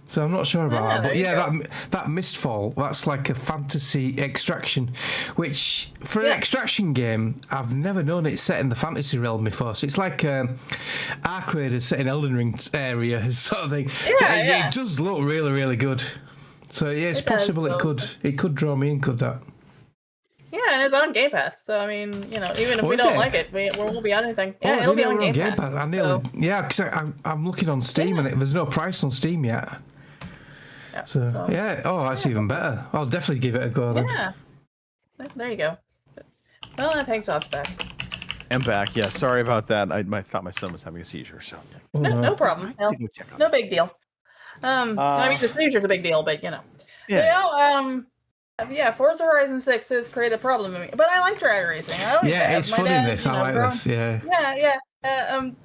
So I'm not sure about that, but that Mistfall, that's like a fantasy extraction, which for an extraction game, I've never known it set in the fantasy realm before. So it's like Ark Raiders set in Elden Ring area sort of thing. It does look really, really good. So yeah, it's possible it could draw me in, could that? Yeah, and it's on Game Pass. So I mean, you know, even if we don't like it, we won't be on anything. Yeah, it'll be on Game Pass. I nearly, because I'm looking on Steam and there's no price on Steam yet. Yeah, so that's even better. I'll definitely give it a go then. Yeah, there you go. Well, that takes us back. I'm back. Yeah, sorry about that. I thought my son was having a seizure. So no problem. No big deal. I mean, the seizure's a big deal, but you know. Yeah. Forza Horizon 6 has created a problem in me, but I like drag racing. It's fun in this. I like this. Yeah.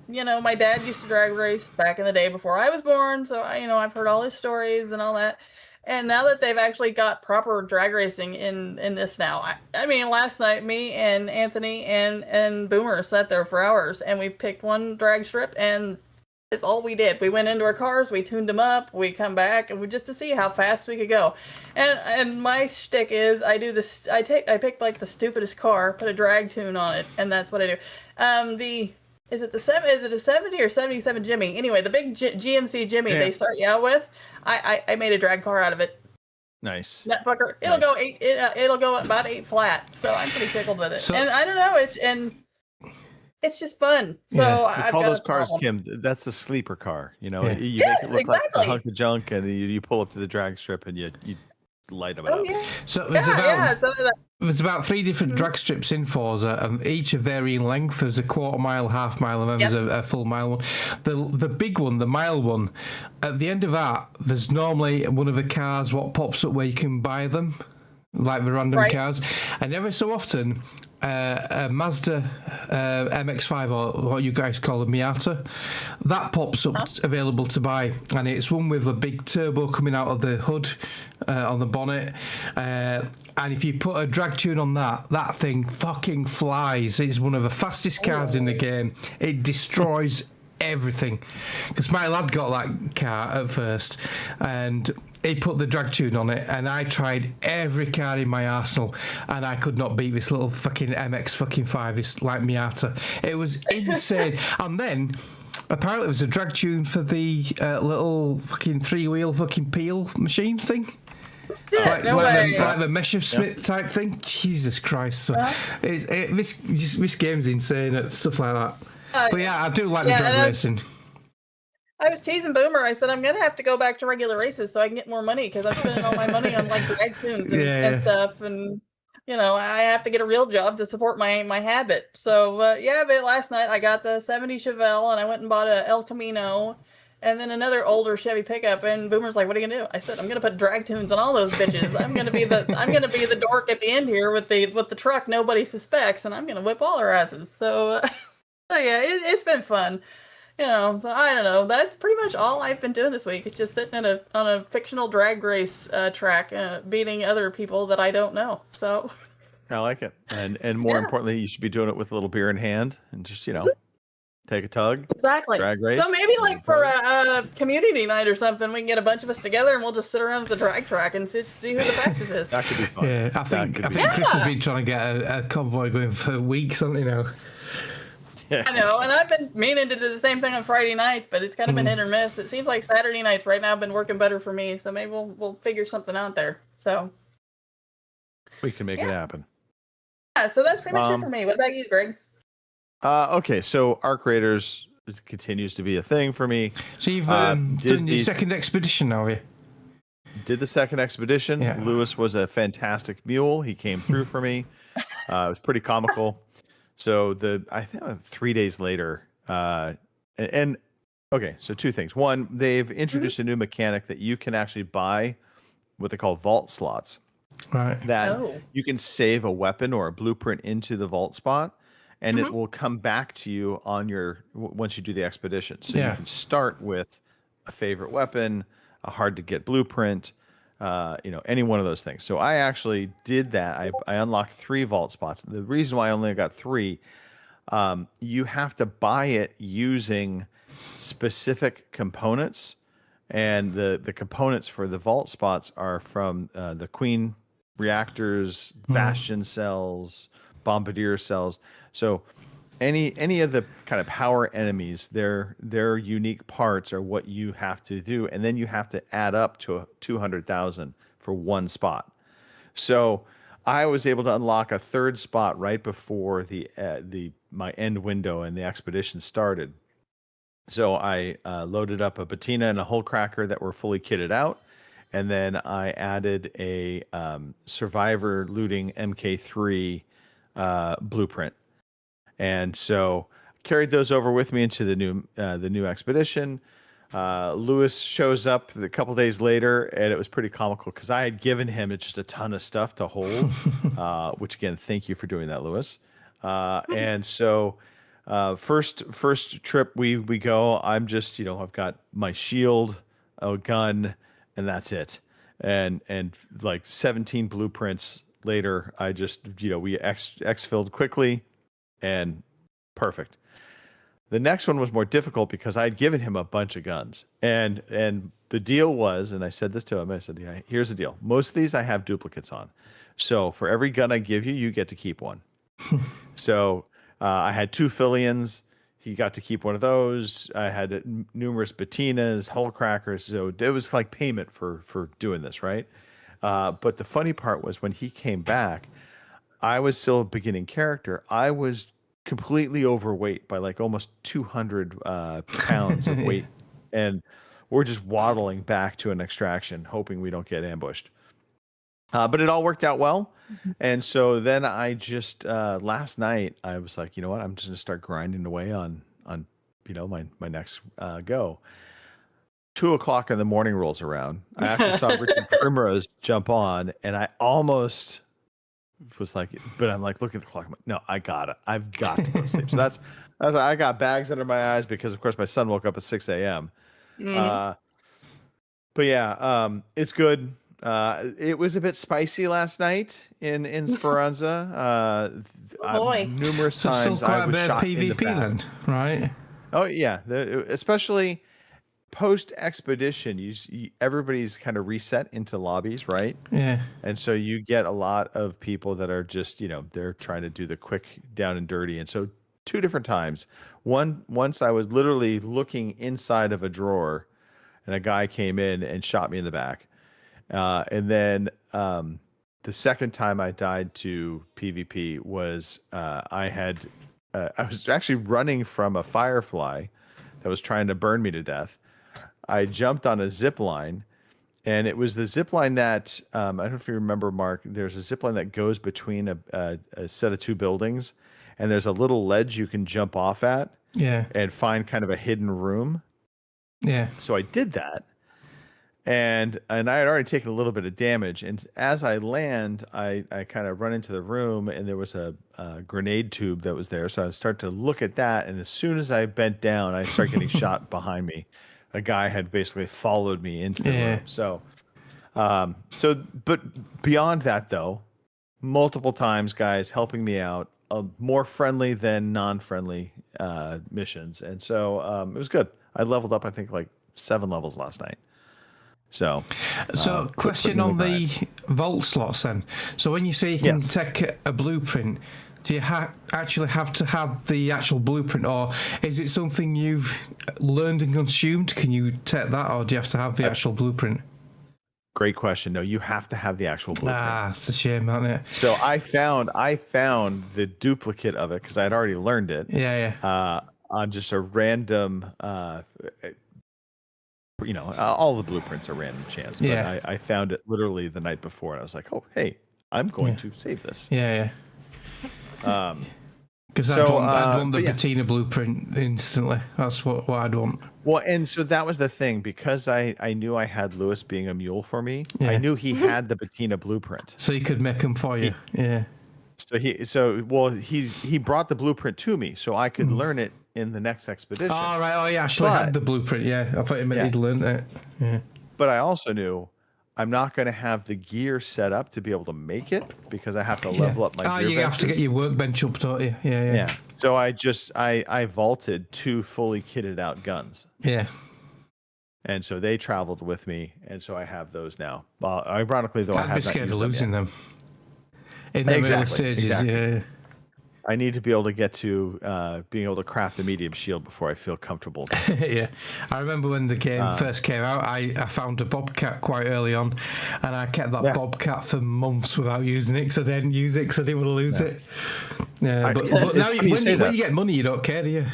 You know, my dad used to drag race back in the day before I was born, so I've heard all his stories and all that. And now that they've actually got proper drag racing in this now, I mean, last night me and Anthony and Boomer sat there for hours, and we picked one drag strip, and it's all we did. We went into our cars, we tuned them up, we come back, and we just to see how fast we could go. And my shtick is I do this. I pick like the stupidest car, put a drag tune on it, and that's what I do. Is it a 70 or 77 Jimmy? Anyway, the big GMC Jimmy they start you out with. I made a drag car out of it. Nice. That fucker. It'll go 8. It'll go about 8 flat. So I'm pretty tickled with it. And I don't know. It's just fun. So I call those cars, Kim. That's the sleeper car. You know, you make it look like a hunk of junk, and you pull up to the drag strip and you light them up. Yeah. So there's about 3 different drag strips in Forza, and each of varying length. There's a quarter mile, half mile, and then there's a full mile one. The big one, the mile one, at the end of that, there's normally one of the cars what pops up where you can buy them, like the random cars, and every so often a Mazda MX-5, or what you guys call a Miata, that pops up available to buy, and it's one with a big turbo coming out of the hood on the bonnet, and if you put a drag tune on that thing fucking flies. It's one of the fastest cars in the game. It destroys everything, because my lad got that car at first, and he put the drag tune on it, and I tried every car in my arsenal, and I could not beat this little fucking MX-5, this like Miata. It was insane. And then apparently it was a drag tune for the little fucking 3-wheel fucking peel machine thing. Like the Messerschmitt type thing. Jesus Christ! So this game's insane at stuff like that. But yeah, I do like the drag racing. I was teasing Boomer. I said I'm gonna have to go back to regular races so I can get more money, because I'm spending all my money on like drag tunes and stuff, and you know I have to get a real job to support my habit. So but last night I got the 70 Chevelle, and I went and bought a El Camino, and then another older Chevy pickup. And Boomer's like, "What are you gonna do?" I said, "I'm gonna put drag tunes on all those bitches. I'm gonna be the dork at the end here with the truck nobody suspects, and I'm gonna whip all their asses." So it's been fun. You know, so I don't know. That's pretty much all I've been doing this week. It's just sitting on a fictional drag race track, beating other people that I don't know. So I like it, and more importantly, you should be doing it with a little beer in hand and just take a tug. Exactly. Drag race. So maybe like for a community night or something, we can get a bunch of us together and we'll just sit around at the drag track and see who the fastest is. That could be fun. Yeah, I think Chris has been trying to get a convoy going for weeks, hasn't he now? I know, and I've been meaning to do the same thing on Friday nights, but it's kind of been hit or miss. It seems like Saturday nights right now have been working better for me, so maybe we'll figure something out there. So we can make it happen. Yeah, so that's pretty much it for me. What about you, Greg? Okay, so Ark Raiders continues to be a thing for me. So you've done your second expedition now, have you? Did the second expedition. Yeah. Lewis was a fantastic mule. He came through for me. It was pretty comical. So I think 3 days later, and okay, so 2 things. One, they've introduced a new mechanic that you can actually buy what they call vault slots. Right. that you can save a weapon or a blueprint into the vault spot, and it will come back to you on once you do the expedition. So you can start with a favorite weapon, a hard to get blueprint, any one of those things. So I actually did that. I unlocked 3 vault spots. The reason why I only got 3, you have to buy it using specific components, and the components for the vault spots are from the Queen reactors, Bastion cells, Bombardier cells. So any of the kind of power enemies, their unique parts are what you have to do, and then you have to add up to 200,000 for one spot. So I was able to unlock a 3rd spot right before my end window and the expedition started. So I loaded up a Patina and a Hull Cracker that were fully kitted out, and then I added a Survivor Looting MK3 blueprint, and so carried those over with me into the new expedition. Lewis shows up a couple days later, and it was pretty comical because I had given him just a ton of stuff to hold, which again, thank you for doing that, Lewis. And so first trip we go, I'm just, I've got my shield, a gun, and that's it. And like 17 blueprints later, I just, we exfilled quickly and perfect. The next one was more difficult because I'd given him a bunch of guns, and the deal was, and I said this to him, I said, yeah, here's the deal. Most of these I have duplicates on. So for every gun I give you, you get to keep one. So I had 2 Filians. He got to keep one of those. I had numerous Patinas, Hull Crackers. So it was like payment for doing this, right? But the funny part was when he came back, I was still a beginning character. I was completely overweight by like almost 200 pounds of weight. And we're just waddling back to an extraction, hoping we don't get ambushed. But it all worked out well. And so then I just, last night, I was like, you know what? I'm just going to start grinding away on my next go. 2:00 in the morning rolls around. I actually saw Richard Primrose jump on, and I almost was like, but I'm like, look at the clock. I'm like, no, I've got to go to sleep. So that's I got bags under my eyes because, of course, my son woke up at 6 a.m. But yeah, it's good. It was a bit spicy last night in Speranza. Numerous times still quite I was a bit shot of PvP in the back. then, right? Oh yeah, especially post expedition, everybody's kind of reset into lobbies, right? Yeah. And so you get a lot of people that are just, they're trying to do the quick down and dirty. And so 2 different times. Once I was literally looking inside of a drawer, and a guy came in and shot me in the back. And then the second time I died to PvP was I was actually running from a firefly that was trying to burn me to death. I jumped on a zip line, and it was the zip line that I don't know if you remember, Mark. There's a zip line that goes between a set of 2 buildings, and there's a little ledge you can jump off at, and find kind of a hidden room. Yeah. So I did that. And I had already taken a little bit of damage, and as I land, I kind of run into the room, and there was a grenade tube that was there. So I start to look at that, and as soon as I bent down, I start getting shot behind me. A guy had basically followed me into the room. So, but beyond that, though, multiple times, guys helping me out, more friendly than non-friendly missions, and so it was good. I leveled up, I think, like 7 levels last night. So question on the vault slots then. So when you say you can take a blueprint, do you actually have to have the actual blueprint, or is it something you've learned and consumed? Can you take that, or do you have to have the actual blueprint? Great question. No, you have to have the actual blueprint. Ah, it's a shame, isn't it? So I found the duplicate of it because I'd already learned it. On just a random. All the blueprints are random chance, but I found it literally the night before, and I was like, oh, hey, I'm going to save this. Because I'd want the patina blueprint instantly. That's what I'd want. Well, and so that was the thing, because I knew I had Lewis being a mule for me. I knew he had the patina blueprint, so he could make them for you. He brought the blueprint to me so I could learn it in the next expedition. Oh right, oh yeah, actually had the blueprint. Yeah, I thought you meant he'd learned it. Yeah, but I also knew I'm not going to have the gear set up to be able to make it, because I have to level up my gear you have to get your workbench up, don't you? Yeah. So I vaulted 2 fully kitted out guns. Yeah. And so they traveled with me, and so I have those now. Well, ironically, though, I'd be scared of losing them. In the early stages, yeah. I need to be able to get to being able to craft a medium shield before I feel comfortable. Yeah, I remember when the game first came out, I found a bobcat quite early on, and I kept that bobcat for months without using it, because I didn't use it because I didn't want to lose it. Yeah, but now when you get money, you don't care, do you?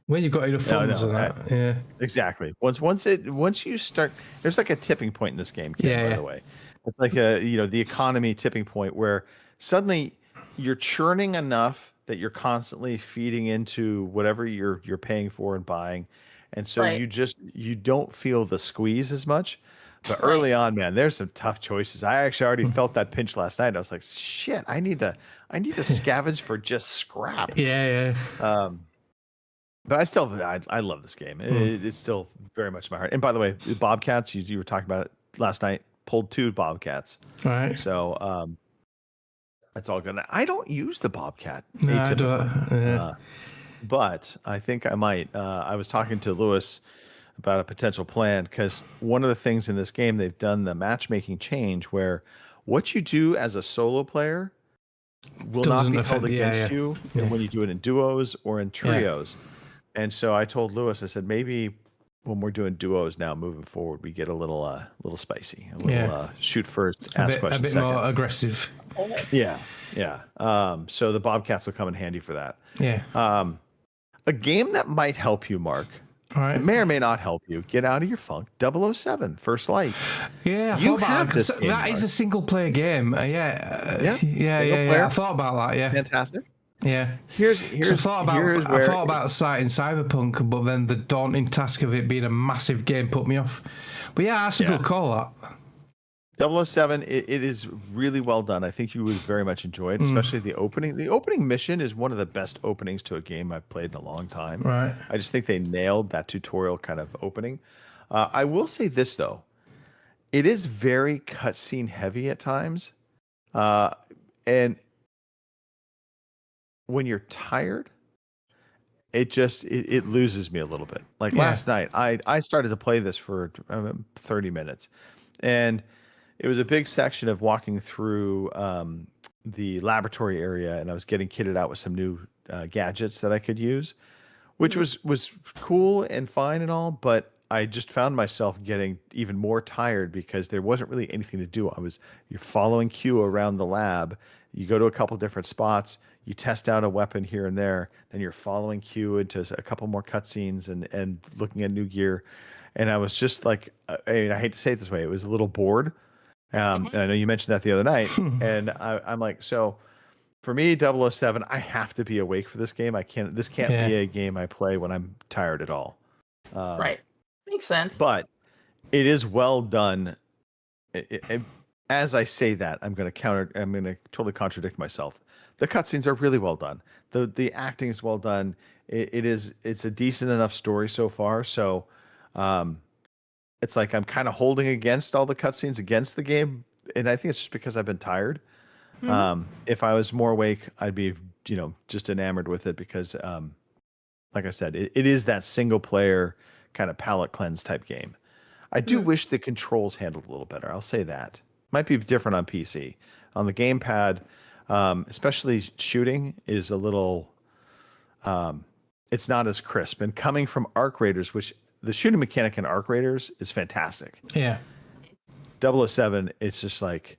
When you've got enough funds and that, yeah. Exactly. Once you start, there's like a tipping point in this game, by the way. It's like the economy tipping point where suddenly you're churning enough that you're constantly feeding into whatever you're paying for and buying, and so you don't feel the squeeze as much. But early on, man, there's some tough choices. I actually already felt that pinch last night. I was like, shit, I need to scavenge for just scrap. Yeah. But I love this game. It's still very much my heart. And by the way, the Bobcats, you were talking about it last night. Pulled 2 Bobcats. All right. So that's all good. I don't use the Bobcat. No, I don't. But I think I might. I was talking to Lewis about a potential plan, because one of the things in this game, they've done the matchmaking change where what you do as a solo player will not be held against you when you do it in duos or in trios. And so I told Lewis, I said, maybe when we're doing duos now moving forward, we get a little spicy, a little shoot first, ask questions a bit second. more aggressive. Yeah. So the Bobcats will come in handy for that. Yeah. A game that might help you, Mark. All right. It may or may not help you get out of your funk. 007, First Light. Yeah, you have this game, that is a single player game. Yeah. I thought about that. Yeah. Fantastic. Yeah. Here's I thought about citing Cyberpunk, but then the daunting task of it being a massive game put me off. But yeah, that's a good call. That 007, it is really well done. I think you would very much enjoy it, especially the opening. The opening mission is one of the best openings to a game I've played in a long time. Right. I just think they nailed that tutorial kind of opening. I will say this, though. It is very cutscene heavy at times. And when you're tired, it loses me a little bit. Like last night, I started to play this for 30 minutes. And it was a big section of walking through the laboratory area, and I was getting kitted out with some new gadgets that I could use, which was cool and fine and all, but I just found myself getting even more tired because there wasn't really anything to do. You're following Q around the lab. You go to a couple different spots, you test out a weapon here and there, then you're following Q into a couple more cutscenes and looking at new gear. And I was just like, I hate to say it this way, it was a little bored. And I know you mentioned that the other night, and I'm like, so for me, 007, I have to be awake for this game. This can't be a game I play when I'm tired at all. Right. Makes sense. But it is well done. As I say that, I'm going to totally contradict myself. The cutscenes are really well done. The acting is well done. It's a decent enough story so far. So, it's like I'm kind of holding against all the cutscenes against the game, and I think it's just because I've been tired. If I was more awake, I'd be, just enamored with it because, like I said, it is that single player kind of palate cleanse type game. I do wish the controls handled a little better. I'll say that. Might be different on PC. On the gamepad, especially shooting is a little, it's not as crisp. And coming from Arc Raiders, which the shooting mechanic in Arc Raiders is fantastic. Yeah. 007, it's just like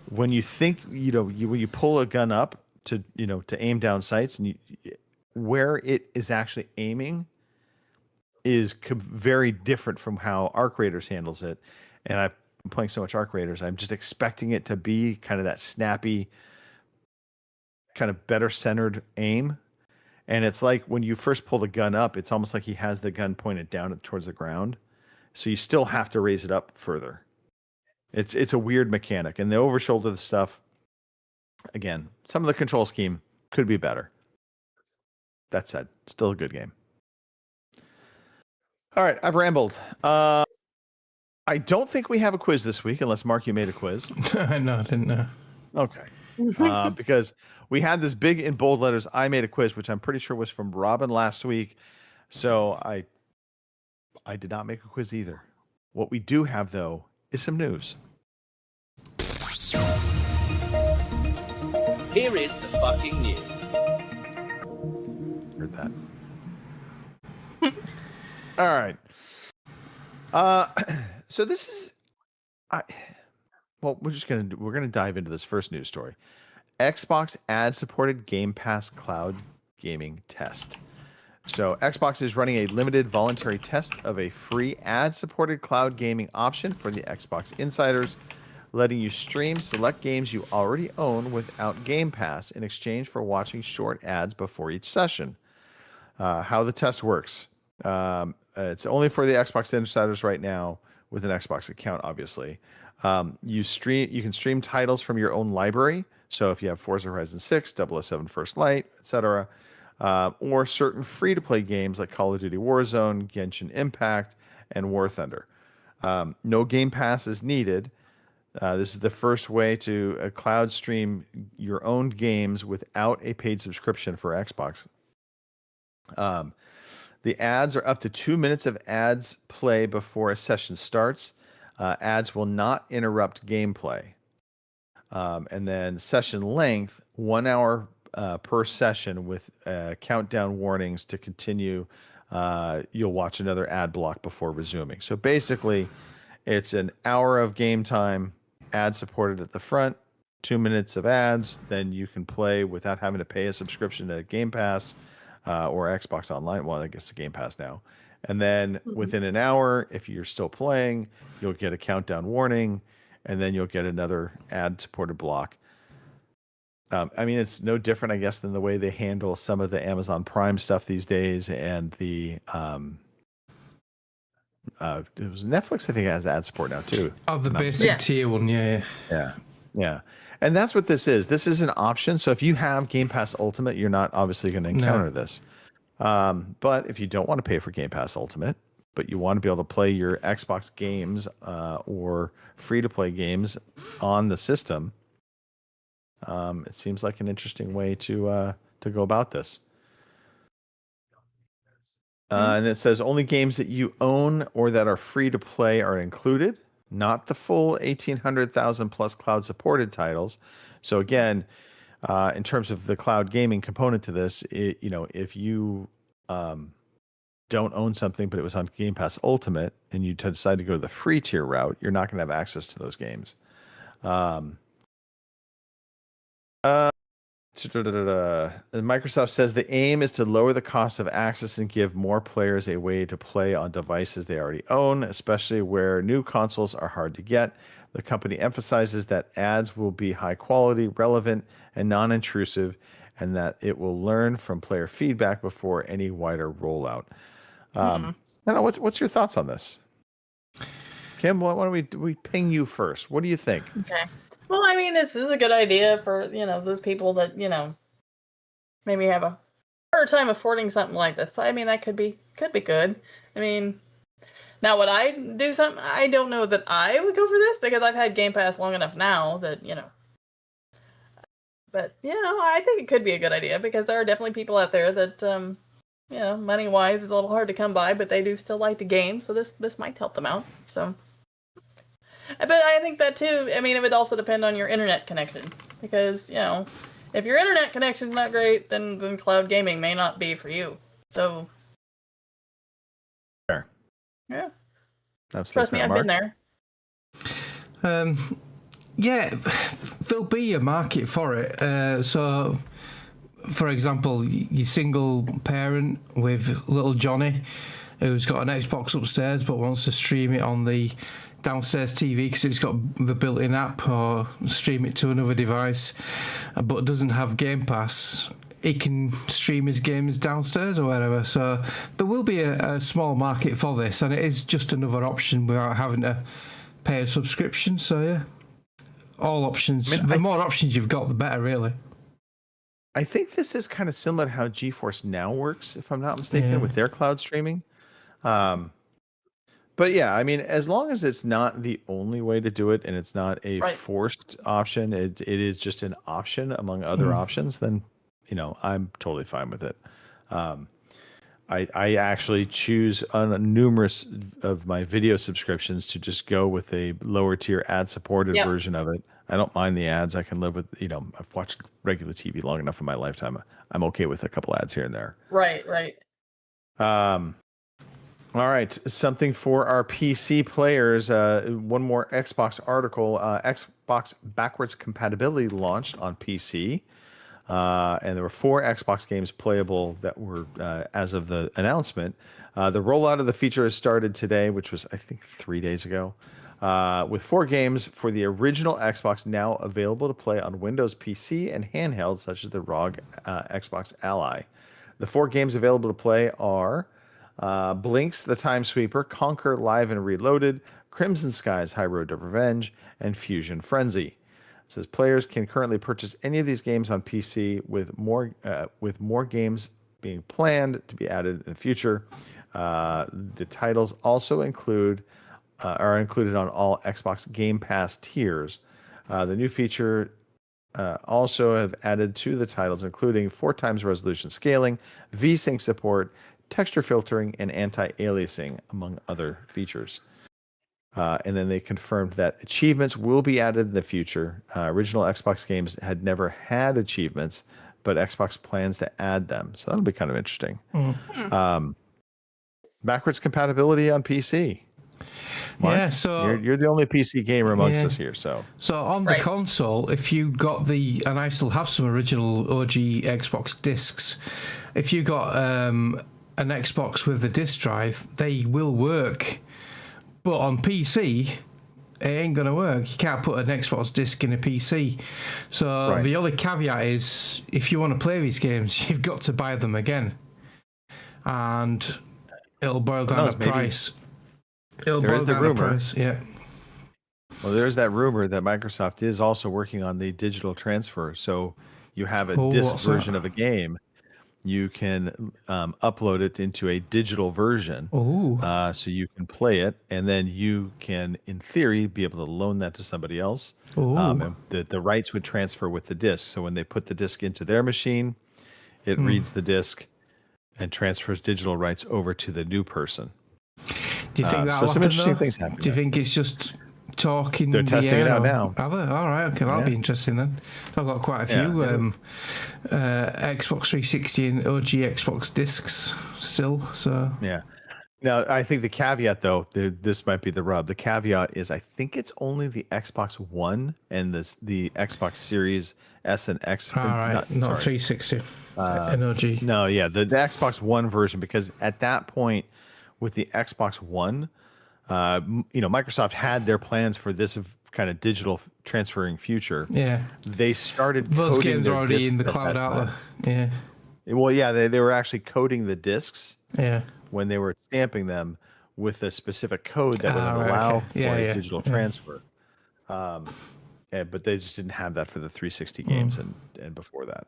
when you think, when you pull a gun up to aim down sights, and where it is actually aiming is very different from how Arc Raiders handles it. And I'm playing so much Arc Raiders, I'm just expecting it to be kind of that snappy, kind of better centered aim. And it's like when you first pull the gun up, it's almost like he has the gun pointed down towards the ground. So you still have to raise it up further. It's a weird mechanic. And the over-shoulder stuff, again, some of the control scheme could be better. That said, still a good game. All right, I've rambled. I don't think we have a quiz this week, unless, Mark, you made a quiz. No, I didn't know. Okay. Because we had this big in bold letters, I made a quiz, which I'm pretty sure was from Robin last week. So I did not make a quiz either. What we do have, though, is some news. Here is the fucking news. Heard that. All right. So this is, we're gonna dive into this first news story. Xbox ad-supported Game Pass cloud gaming test. So Xbox is running a limited voluntary test of a free ad-supported cloud gaming option for the Xbox insiders, letting you stream select games you already own without Game Pass in exchange for watching short ads before each session. How the test works. It's only for the Xbox insiders right now with an Xbox account, obviously. You can stream titles from your own library. So if you have Forza Horizon 6, 007 First Light, etc., or certain free-to-play games like Call of Duty Warzone, Genshin Impact, and War Thunder. No Game Pass is needed. This is the first way to cloud stream your own games without a paid subscription for Xbox. The ads are up to 2 minutes of ads play before a session starts. Ads will not interrupt gameplay. And then session length, 1 hour per session with countdown warnings to continue. You'll watch another ad block before resuming. So basically, it's an hour of game time, ad supported at the front, 2 minutes of ads. Then you can play without having to pay a subscription to Game Pass or Xbox Online. Well, I guess the Game Pass now. And then within an hour, if you're still playing, you'll get a countdown warning, and then you'll get another ad-supported block. I mean, it's no different, I guess, than the way they handle some of the Amazon Prime stuff these days, and the it was Netflix, I think, has ad support now too. Oh, the basic tier one, yeah. And that's what this is. This is an option. So if you have Game Pass Ultimate, you're not obviously going to encounter this. But if you don't want to pay for Game Pass Ultimate, but you want to be able to play your Xbox games or free-to-play games on the system, it seems like an interesting way to go about this. And it says only games that you own or that are free to play are included, not the full 1,800,000 plus cloud-supported titles. So again, in terms of the cloud gaming component to this, if you don't own something, but it was on Game Pass Ultimate, and you decide to go to the free tier route, you're not going to have access to those games. Microsoft says the aim is to lower the cost of access and give more players a way to play on devices they already own, especially where new consoles are hard to get. The company emphasizes that ads will be high quality, relevant, and non-intrusive, and that it will learn from player feedback before any wider rollout. I don't know, what's your thoughts on this? Kim, why don't we ping you first? What do you think? Okay. Well, I mean, this is a good idea for, those people that, maybe have a harder time affording something like this. I mean, that could be good. I mean, now would I do something? I don't know that I would go for this because I've had Game Pass long enough now that, But, I think it could be a good idea because there are definitely people out there that, money-wise is a little hard to come by, but they do still like the game, so this might help them out, so... But I think that too, I mean, it would also depend on your internet connection. Because, if your internet connection's not great, then cloud gaming may not be for you. So. Fair. Yeah. Absolutely. Trust me, I've been there. There'll be a market for it. So, for example, your single parent with little Johnny, who's got an Xbox upstairs but wants to stream it on the downstairs TV because it's got the built-in app, or stream it to another device, but doesn't have Game Pass. he can stream his games downstairs or wherever. So there will be a small market for this, and it is just another option without having to pay a subscription. So yeah, all options. The more options you've got, the better, really. I think this is kind of similar to how GeForce Now works, if I'm not mistaken, with their cloud streaming. But yeah, I mean, as long as it's not the only way to do it and it's not a forced option, it is just an option among other options, then, I'm totally fine with it. I actually choose on numerous of my video subscriptions to just go with a lower tier ad supported version of it. I don't mind the ads. I can live with, I've watched regular TV long enough in my lifetime. I'm okay with a couple ads here and there. Right. All right, something for our PC players. One more Xbox article. Xbox backwards compatibility launched on PC. And there were 4 Xbox games playable that were as of the announcement. The rollout of the feature has started today, which was, I think, 3 days ago, with 4 games for the original Xbox now available to play on Windows PC and handhelds, such as the ROG Xbox Ally. The 4 games available to play are Blinks, The Time Sweeper, Conquer Live and Reloaded, Crimson Skies, High Road to Revenge, and Fusion Frenzy. It says players can currently purchase any of these games on PC with more games being planned to be added in the future. The titles also are included on all Xbox Game Pass tiers. The new feature also have added to the titles, including 4x resolution scaling, VSync support, texture filtering, and anti-aliasing, among other features. And then they confirmed that achievements will be added in the future. Original Xbox games had never had achievements, but Xbox plans to add them. So that'll be kind of interesting. Backwards compatibility on PC. Mark, Yeah, so you're the only PC gamer amongst us here. So on the console, if you got and I still have some original OG Xbox discs, if you got an Xbox with the disc drive, they will work. But on PC, it ain't going to work. You can't put an Xbox disc in a PC. So the only caveat is, if you want to play these games, you've got to buy them again. And it'll boil down to price. There is the rumor. Yeah. Well, there's that rumor that Microsoft is also working on the digital transfer. So you have a disc version of a game. You can upload it into a digital version. So you can play it, and then you can, in theory, be able to loan that to somebody else. And the rights would transfer with the disc. So when they put the disc into their machine, it reads the disc and transfers digital rights over to the new person. Do you think that'll so some happen, interesting though? things happen? Do you think it's just talking? They're testing it out now. Have they? All right, okay, that'll be interesting then. I've got quite a few Xbox 360 and OG Xbox discs still. So yeah. Now, I think the caveat, though, this might be the rub. The caveat is, I think it's only the Xbox One and the Xbox Series S and X. All right, not 360 and OG. No, yeah, the Xbox One version, because at that point, with the Xbox One, Microsoft had their plans for this kind of digital transferring future. Yeah, they started. Those coding games their are already discs in the cloud out there. Yeah. Well, yeah, they were actually coding the discs. Yeah. When they were stamping them with a specific code that would allow for a digital transfer. But they just didn't have that for the 360 games and before that.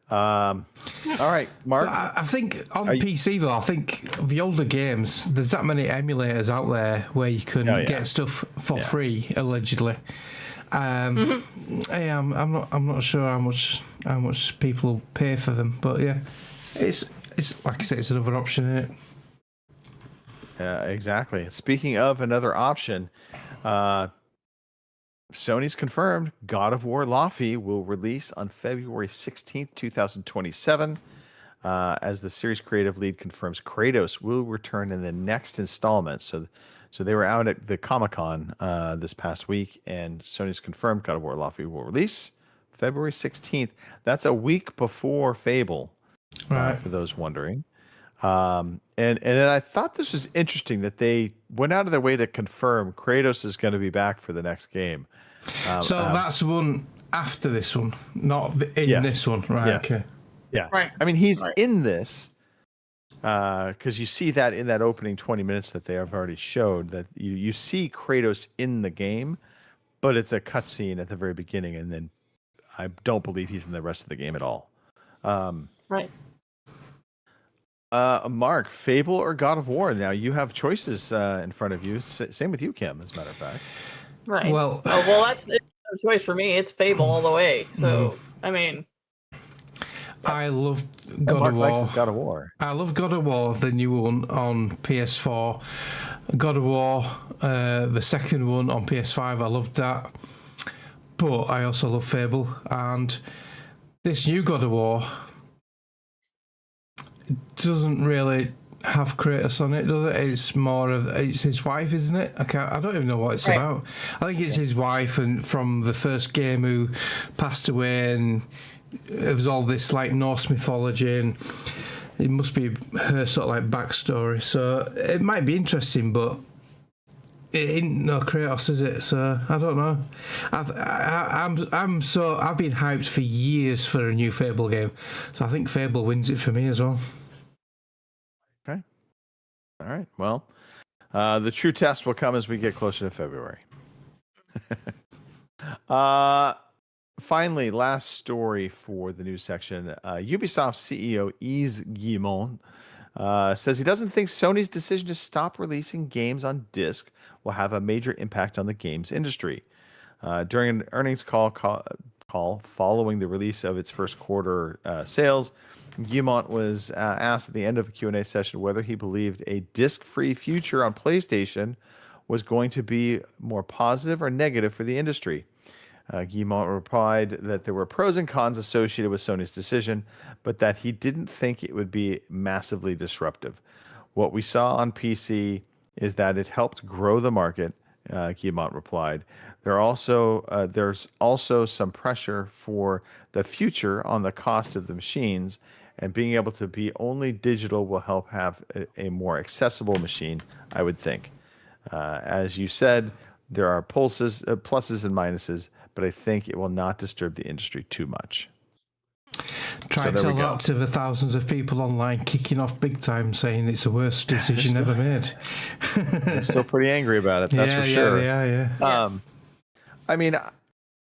All right, Mark. I think on PC, though, I think the older games, there's that many emulators out there where you can get stuff for free, allegedly. I'm not sure how much people will pay for them, but yeah, it's like I said, it's another option, isn't it? Exactly. Speaking of another option, Sony's confirmed God of War Laufey will release on February 16th, 2027. As the series creative lead confirms, Kratos will return in the next installment. So they were out at the Comic-Con this past week, and Sony's confirmed God of War Laufey will release February 16th. That's a week before Fable, for those wondering. And then I thought this was interesting that they went out of their way to confirm Kratos is going to be back for the next game. So that's one after this one, not in this one, right? Yes. Okay. Yeah. Right. I mean, he's Right. in this because you see that in that opening 20 minutes that they have already showed that you see Kratos in the game, but it's a cutscene at the very beginning, and then I don't believe he's in the rest of the game at all. Right. Mark, Fable or God of War? Now you have choices in front of you. Same with you, Kim, as a matter of fact. Right. Well, That's it's no choice for me. It's Fable all the way. So I mean, I love God God of likes War. his God of War. I love God of War, the new one on PS4. God of War, the second one on PS5. I loved that. But I also love Fable, and this new God of War doesn't really have Kratos on it, does it? It's more of it's his wife, isn't it? I don't even know what it's Right. about. I think it's his wife, and from the first game who passed away, and it was all this like Norse mythology, and it must be her sort of like backstory. So it might be interesting, but it ain't no Kratos, is it? So I don't know. I've been hyped for years for a new Fable game, so I think Fable wins it for me as well. Okay. All right. Well, the true test will come as we get closer to February. Finally, last story for the news section. Ubisoft CEO Yves Guillemot says he doesn't think Sony's decision to stop releasing games on disc will have a major impact on the games industry. During an earnings call following the release of its first quarter sales, Guillemot was asked at the end of a Q&A session whether he believed a disc-free future on PlayStation was going to be more positive or negative for the industry. Guillemot replied that there were pros and cons associated with Sony's decision, but that he didn't think it would be massively disruptive. What we saw on PC is that it helped grow the market, Guillemot replied. There's also some pressure for the future on the cost of the machines, and being able to be only digital will help have a more accessible machine, I would think. As you said, there are pluses and minuses, but I think it will not disturb the industry too much. Try to tell that to the thousands of people online kicking off big time, saying it's the worst decision ever made. They're still pretty angry about it, that's for sure. Yeah. I mean,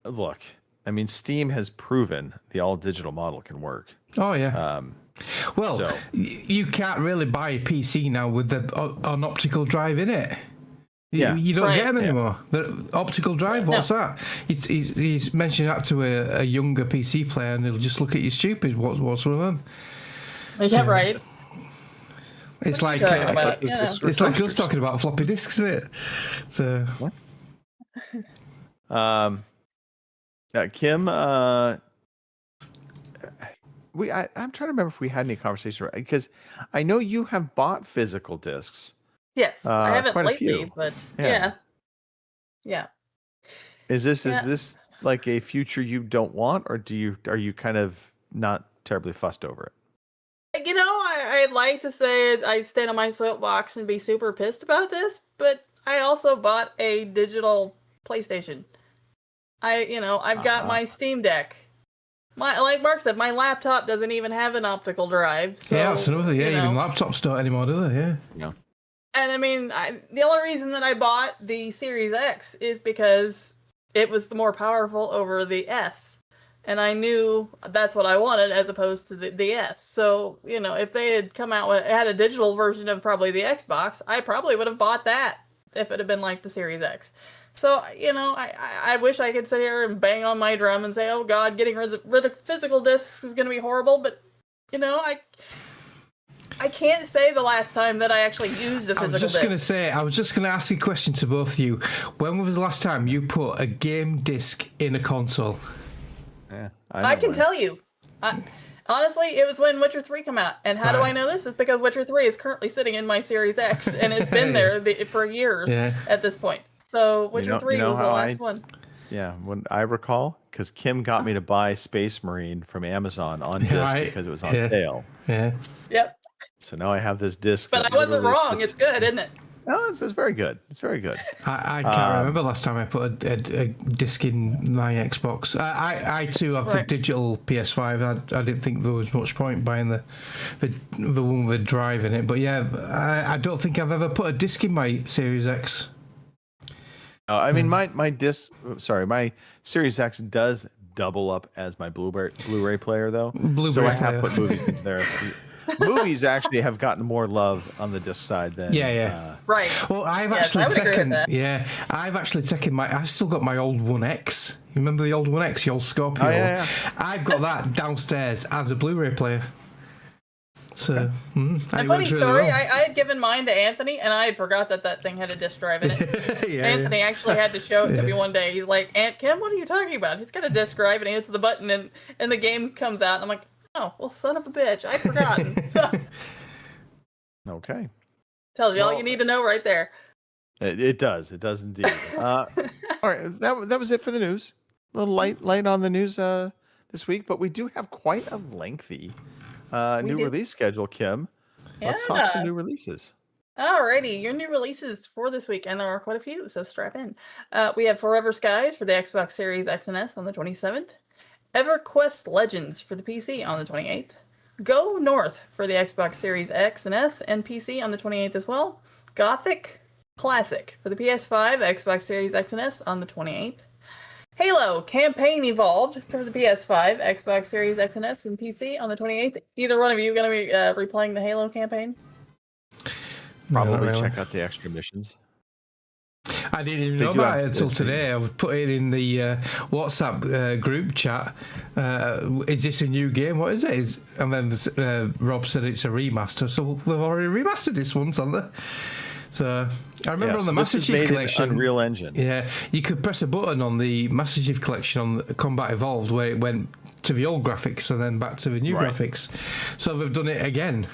look, Steam has proven the all-digital model can work. Oh, yeah. You can't really buy a PC now with an optical drive in it. You don't get them anymore. The optical drive, what's that? He's mentioning that to a younger PC player, and they'll just look at you stupid. What's wrong with them? Yeah, right. It's like it's like us talking about floppy disks, isn't it? So, Kim, I'm trying to remember if we had any conversation because I know you have bought physical discs. Yes, I haven't quite a lately, few. but yeah. Is this like a future you don't want, or are you kind of not terribly fussed over it? I'd like to say I stand on my soapbox and be super pissed about this, but I also bought a digital PlayStation. I've got my Steam Deck. Like Mark said, my laptop doesn't even have an optical drive. So, that's another thing. Even laptops don't anymore, do they? Yeah. And the only reason that I bought the Series X is because it was the more powerful over the S. And I knew that's what I wanted as opposed to the S. So, if they had come out had a digital version of probably the Xbox, I probably would have bought that if it had been like the Series X. So, I wish I could sit here and bang on my drum and say, oh God, getting rid of physical discs is going to be horrible. But, I can't say the last time that I actually used a physical disc. I was just going to ask a question to both of you. When was the last time you put a game disc in a console? Yeah, I can tell you. Honestly, it was when Witcher 3 came out. And how do I know this? It's because Witcher 3 is currently sitting in my Series X, and it's been there for years at this point. So Witcher 3 was the last one. Yeah, when I recall, because Kim got me to buy Space Marine from Amazon on disc because it was on sale. Yeah. Yep. So now I have this disc. But I wasn't wrong. It's good, isn't it? No, it's very good. It's very good. I can't remember last time I put a disc in my Xbox. I too have the digital PS5. I didn't think there was much point buying the one with a drive in it. But yeah, I don't think I've ever put a disc in my Series X. I mean, my Series X does double up as my Blu-ray player, though. So I have put movies into there. Movies actually have gotten more love on the disc side than right. Well, I've actually taken I've actually taken I've still got my old 1X. You remember the old 1X, the old Scorpio? Oh, yeah. I've got that downstairs as a Blu-ray player. So, a funny story. Well. I had given mine to Anthony, and I had forgot that thing had a disc drive in it. Anthony actually had to show it to me one day. He's like, "Aunt Kim, what are you talking about? He's got a disc drive," and he hits the button, and the game comes out. And I'm like, "Oh, well, son of a bitch, I'd forgotten." Okay. Tells you all you need to know right there. It does. It does indeed. All right, that was it for the news. A little light on the news this week, but we do have quite a lengthy new release schedule, Kim. Let's talk some new releases. Alrighty, your new releases for this week, and there are quite a few, so strap in. We have Forever Skies for the Xbox Series X and S on the 27th. EverQuest Legends for the PC on the 28th. Go North for the Xbox Series X and S and PC on the 28th as well. Gothic Classic for the PS5, Xbox Series X and S on the 28th. Halo Campaign Evolved for the PS5, Xbox Series X and S, and PC on the 28th. Either one of you going to be replaying the Halo campaign? Probably check out the extra missions. I didn't even know about it until today. I've put it in the WhatsApp group chat. Is this a new game? What is it? And then Rob said it's a remaster. So we've already remastered this once, haven't they? So I remember on the Master Chief Collection, Unreal Engine. Yeah, you could press a button on the Master Chief Collection on Combat Evolved where it went to the old graphics and then back to the new graphics. So they've done it again.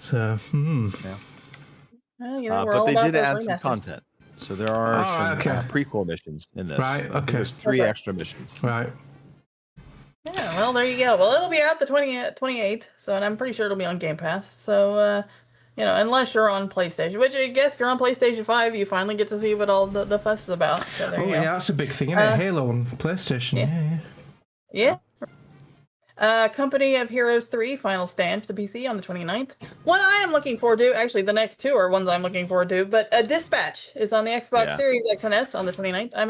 So, Well, but they did add some content. So there are some prequel missions in this. Right, okay. There's 3 extra missions. Right. Yeah, well, there you go. Well, it'll be out the 28th, and I'm pretty sure it'll be on Game Pass. So, unless you're on PlayStation, which I guess if you're on PlayStation 5, you finally get to see what all the fuss is about. So there you go. That's a big thing, isn't it? Halo on PlayStation. Yeah. Company of Heroes 3 Final Stand for the PC on the 29th. One I am looking forward to, actually the next 2 are ones I'm looking forward to, but Dispatch is on the Xbox Series X and S on the 29th. I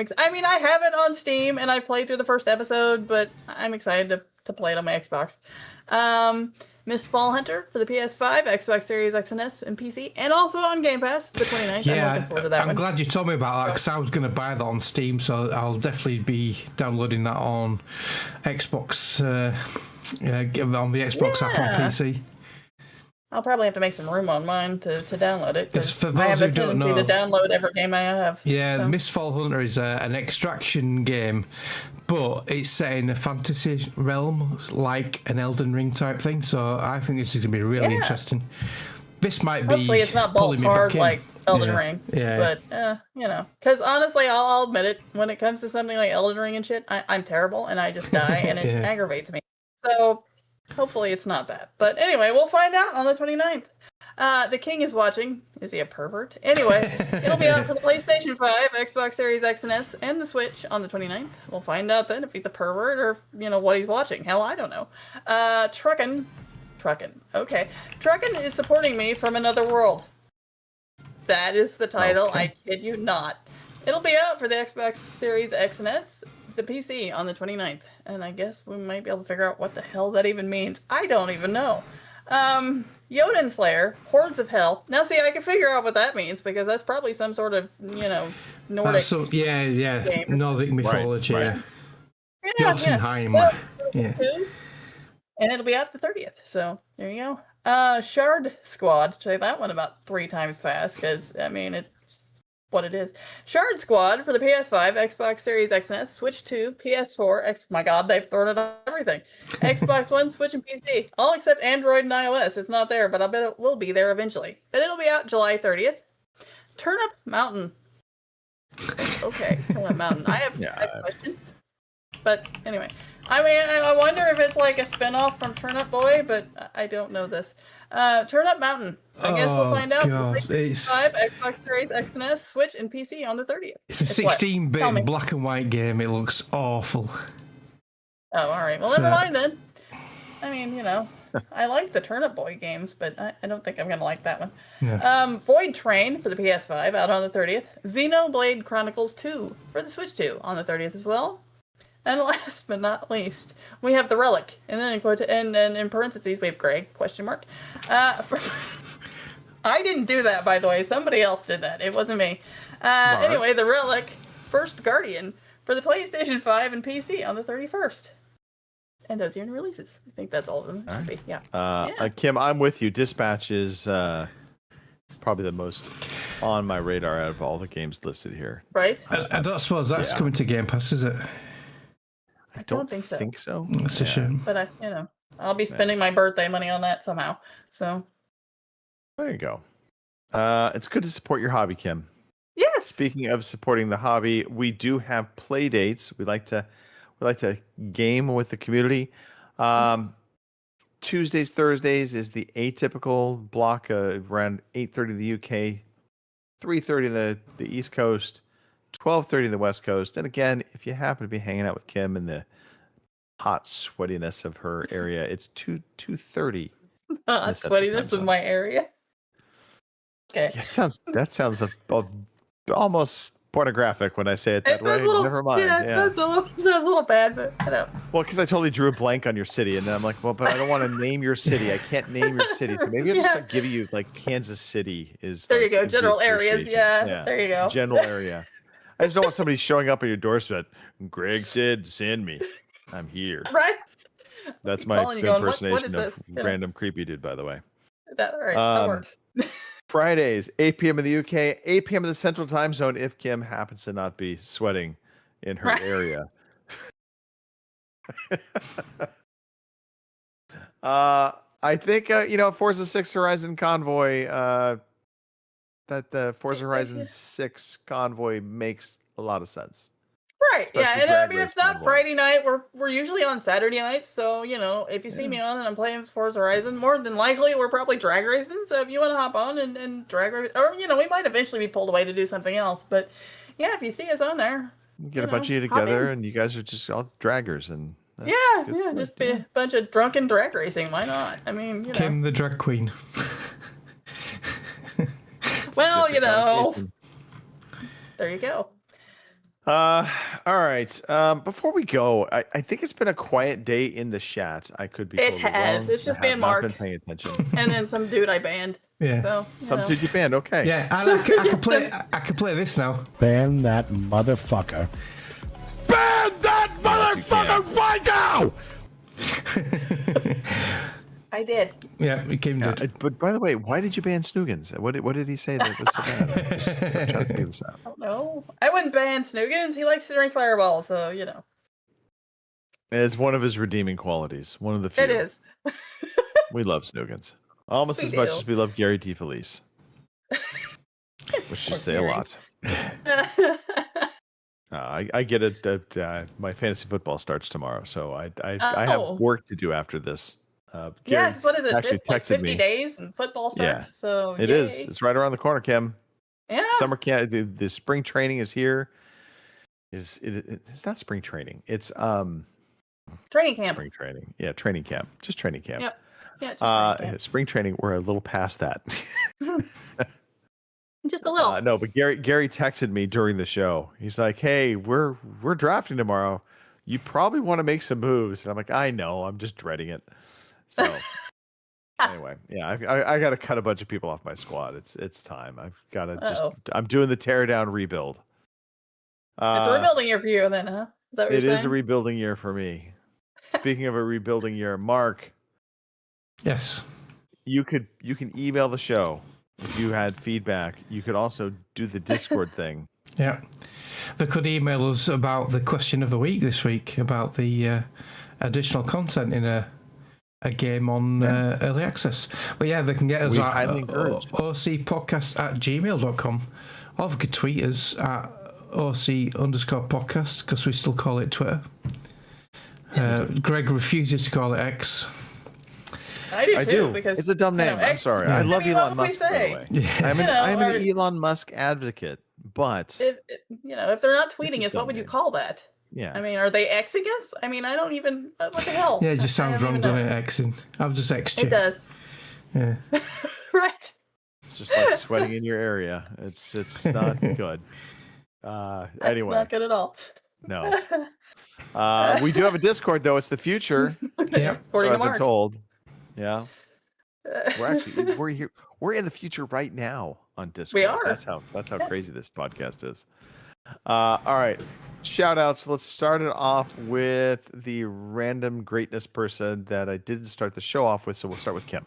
have it on Steam and I played through the first episode, but I'm excited to play it on my Xbox. Mistfall Hunter for the PS5, Xbox Series X and S, and PC, and also on Game Pass, the 29th. Yeah, I'm looking forward to that I'm glad you told me about that because I was going to buy that on Steam, so I'll definitely be downloading that on Xbox, on the Xbox app on PC. I'll probably have to make some room on mine to download it. Because for I those have who a don't tendency know, to download every game I have. Yeah, so. Mistfall Hunter is an extraction game, but it's set in a fantasy realm, like an Elden Ring type thing. So I think this is going to be really interesting. This might be. Hopefully, it's not balls hard like Elden Ring. Yeah. But because honestly, I'll admit it. When it comes to something like Elden Ring and shit, I'm terrible, and I just die, and it aggravates me. So. Hopefully it's not that. But anyway, we'll find out on the 29th. The King is watching. Is he a pervert? Anyway, it'll be out for the PlayStation 5, Xbox Series X and S, and the Switch on the 29th. We'll find out then if he's a pervert or, what he's watching. Hell, I don't know. Truckin'. Okay. Truckin' is supporting me from another world. That is the title. Okay. I kid you not. It'll be out for the Xbox Series X and S, the PC on the 29th. And I guess we might be able to figure out what the hell that even means. I don't even know. Jotun Slayer, Hordes of Hell. Now, see, I can figure out what that means because that's probably some sort of, Nordic. Game. Nordic mythology. Right. Jotunheim. Yeah. And it'll be out the 30th. So there you go. Shard Squad. Say that one about 3 times fast because, it's what it is. Shard Squad for the PS5, Xbox Series X and S, Switch 2, PS4, my god, they've thrown it on everything. Xbox One, Switch, and PC. All except Android and iOS. It's not there, but I bet it will be there eventually. But it'll be out July 30th. Turnip Mountain. Okay, Turnip Mountain. I have questions. But anyway. I wonder if it's like a spinoff from Turnip Boy, but I don't know this. Turnip Mountain. I guess we'll find out. God, PlayStation 5, Xbox Series X and S, Switch, and PC on the 30th. It's a what? Tell me. 16-bit black and white game. It looks awful. Oh, all right. Well, never mind then. I mean, you know, I like the Turnip Boy games, but I don't think I'm going to like that one. Yeah. Void Train for the PS5 out on the 30th. Xenoblade Chronicles 2 for the Switch 2 on the 30th as well. And last but not least, we have The Relic. And then in parentheses, we have Greg, question mark. I didn't do that, by the way. Somebody else did that. It wasn't me. Anyway, The Relic, First Guardian for the PlayStation 5 and PC on the 31st. And those are your releases. I think that's all of them. Should be. Yeah. Kim, I'm with you. Dispatch is probably the most on my radar out of all the games listed here. Right? I don't suppose that's coming to Game Pass, is it? I don't think so. That's a shame. But I'll be spending my birthday money on that somehow. So there you go. It's good to support your hobby, Kim. Yes. Speaking of supporting the hobby, we do have play dates. We like to game with the community. Tuesdays, Thursdays is the atypical block around 8:30 in the UK, 3:30 in the East Coast, 12:30 in the West Coast. And again, if you happen to be hanging out with Kim in the hot sweatiness of her area, it's 2:30. Sweatiness of my area. Okay. Yeah, that sounds almost pornographic when I say it that way. Never mind. Yeah, it sounds a little bad, but I know. Well, because I totally drew a blank on your city, and then I'm like, well, but I don't want to name your city. I can't name your city, so maybe I'll just start giving you like Kansas City is. There like, you go, general areas. Yeah, there you go. General area. I just don't want somebody showing up at your doorstep. Greg said, "Send me. I'm here." Right. That's my impersonation of this? random creepy dude, by the way. That works. Fridays, 8 p.m. in the UK, 8 p.m. in the Central Time Zone. If Kim happens to not be sweating in her area. I think Forza 6 Horizon Convoy. That the Forza Horizon 6 Convoy makes a lot of sense. Right. Especially Yeah, and I mean, it's not Convoy. Friday night. We're usually on Saturday nights, so if you see me on and I'm playing Forza Horizon, more than likely we're probably drag racing. So if you want to hop on and drag race, or we might eventually be pulled away to do something else. But yeah, if you see us on there, Get a bunch of you together, and you guys are just all draggers, and that's good. just be a bunch of drunken drag racing. Why not? I mean, Kim the drag queen. Well, there you go. All right. Before we go, I think it's been a quiet day in the chat. I could be. It totally has. wrong. It's just I been have not Mark. been paying attention. And then some dude I banned. Yeah. So, Some dude you banned. Okay. Yeah, I can play this now. Ban that motherfucker. Ban that motherfucker right now! I did. Yeah, it came good. But by the way, why did you ban Snoogans? What did he say that was so bad? I'm trying to figure this out. I don't know. I wouldn't ban Snoogans. He likes to drink Fireball, so It's one of his redeeming qualities. One of the few. It is. We love Snoogans. Almost We as much do. as we love Gary DeFelice. Which should say a Gary. lot. I get it that my fantasy football starts tomorrow, so I have Oh. work to do after this. Yeah, Gary because what is it? actually Like texted 50 me. days and football starts. Yeah, So It yay. is. It's right around the corner, Kim. Yeah. Summer camp. The spring training is here. It's not spring training. It's Training camp. spring training. Yeah, training camp. Just training camp. Yep. Yeah. Just training camp. Spring training. We're a little past that. Just a little. No, but Gary texted me during the show. He's like, "Hey, we're drafting tomorrow. You probably want to make some moves." And I'm like, "I know. I'm just dreading it." So anyway, yeah, I got to cut a bunch of people off my squad. It's time. I've got to just. I'm doing the tear down rebuild. It's a rebuilding year for you, then, huh? Is that what It you're is a saying? rebuilding year for me. Speaking of a rebuilding year, Mark, Yes. you can email the show if you had feedback. You could also do the Discord thing. Yeah. They could email us about the question of the week this week, about the additional content in a game on early access. But yeah, they can get us We at highly encourage. ocpodcast@gmail.com, or they could tweet us at OC_podcast, because we still call it Twitter. Greg refuses to call it X. I do. too. I do. Because It's a dumb name. I'm sorry. I love what Elon would we Musk, by the say? way. Yeah. I'm an Elon Musk advocate, but If they're not tweeting a us, what dumb would you name. call that? yeah. I mean, are they Xing us? I mean, I don't even. What the hell? Yeah, it just I sounds don't wrong, even doesn't know. it? Xing. I've just X'd you. It does. Yeah. Right. It's just like sweating in your area. It's not good. That's Anyway, not good at all. no. We do have a Discord though. It's the future. Yeah. According so to I've been Mark. told. Yeah. We're here. We're in the future right now on Discord. We are. That's how Yes. crazy this podcast is. All right. Shout outs. Let's start it off with the random greatness person that I didn't start the show off with. So we'll start with Kim.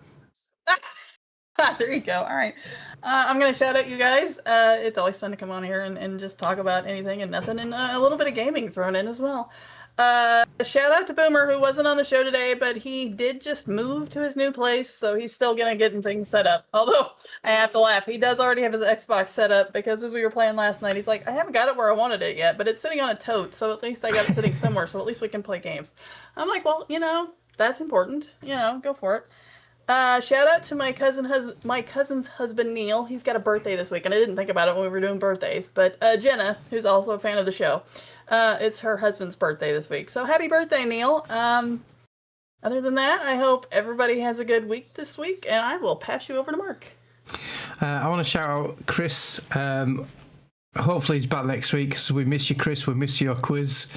There you go. All right. I'm going to shout out you guys. It's always fun to come on here and just talk about anything and nothing, and a little bit of gaming thrown in as well. Shout out to Boomer, who wasn't on the show today, but he did just move to his new place, so he's still going to get things set up. Although, I have to laugh. He does already have his Xbox set up, because as we were playing last night, he's like, I haven't got it where I wanted it yet, but it's sitting on a tote, so at least I got it sitting somewhere, so at least we can play games. I'm like, well, that's important. Go for it. Shout out to my cousin's husband Neil. He's got a birthday this week, and I didn't think about it when we were doing birthdays. But Jenna, who's also a fan of the show, it's her husband's birthday this week. So happy birthday, Neil. Other than that, I hope everybody has a good week this week, and I will pass you over to Mark. I want to shout out Chris. Hopefully he's back next week, so we miss you, Chris. We miss your quiz.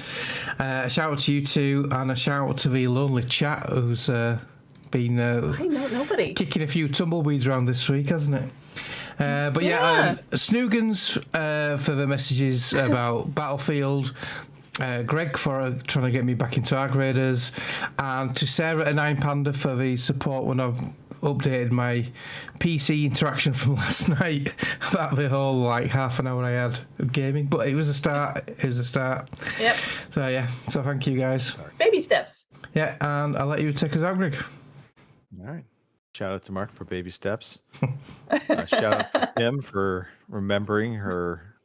A shout out to you two, and a shout out to the lonely chat who's been I know nobody. kicking a few tumbleweeds around this week, hasn't it? But Snoogans for the messages about Battlefield, Greg for trying to get me back into Ark Raiders, and to Sarah and Nine Panda for the support when I've updated my PC interaction from last night about the whole half an hour I had of gaming. But it was a start. Yep. So thank you guys. Baby steps. Yeah, and I'll let you take us out, Greg. All right. Shout out to Mark for baby steps. Shout out to Kim for remembering her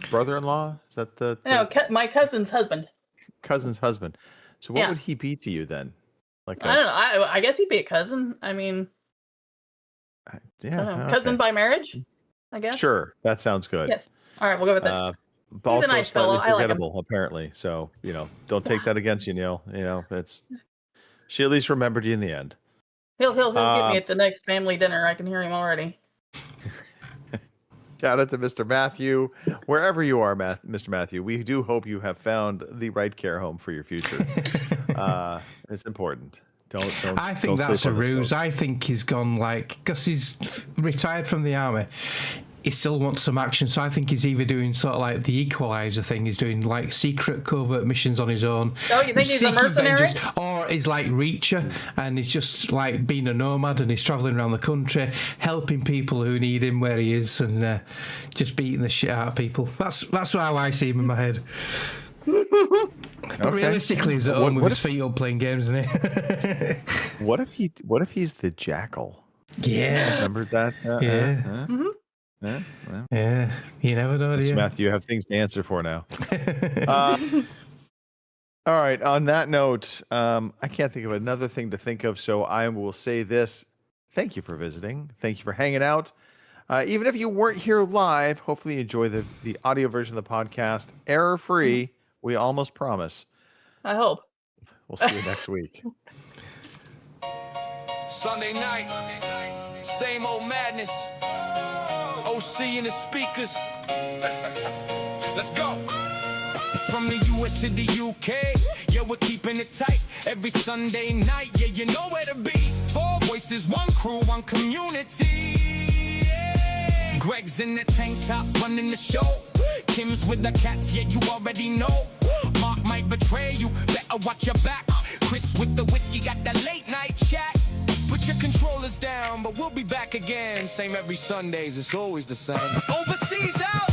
brother-in-law. Is that the No, my cousin's husband. cousin's husband? So what Yeah. would he be to you then? Like I don't know. I guess he'd be a cousin. I mean, yeah, okay. cousin by marriage, I guess. Sure, that sounds good. Yes. All right, we'll go with that. Also nice slightly fellow. I like him. forgettable, apparently. So don't take that against you, Neil. It's she at least remembered you in the end. He'll get me at the next family dinner. I can hear him already. Shout out to Mr. Matthew, wherever you are, Mr. Matthew. We do hope you have found the right care home for your future. It's important. Don't. I think don't that's sleep a on this ruse. boat. I think he's gone because he's retired from the army. He still wants some action, so I think he's either doing sort of like the Equalizer thing. He's doing secret covert missions on his own. Oh, you think he's a seeking mercenary? vengeance, or he's like Reacher, and he's just being a nomad, and he's traveling around the country, helping people who need him where he is, and just beating the shit out of people. That's how I see him in my head. But realistically, he's at home with his feet up playing games, isn't he? What if he's the Jackal? Yeah. Remember that? Yeah, you never know, do you? Matthew, you have things to answer for now. All right. On that note, I can't think of another thing to think of, so I will say this. Thank you for visiting. Thank you for hanging out. Even if you weren't here live, hopefully you enjoy the audio version of the podcast. Error-free, we almost promise. I hope. We'll see you next week. Sunday night, same old madness. OC in the speakers. Let's go. From the US to the UK, yeah, we're keeping it tight. Every Sunday night, yeah, you know where to be. 4 voices, 1 crew, 1 community. Yeah. Greg's in the tank top, running the show. Kim's with the cats, yeah, you already know. Mark might betray you, better watch your back. Chris with the whiskey, got that late night chat. Put your controllers down, but we'll be back again. Same every Sundays, it's always the same. Overseas out!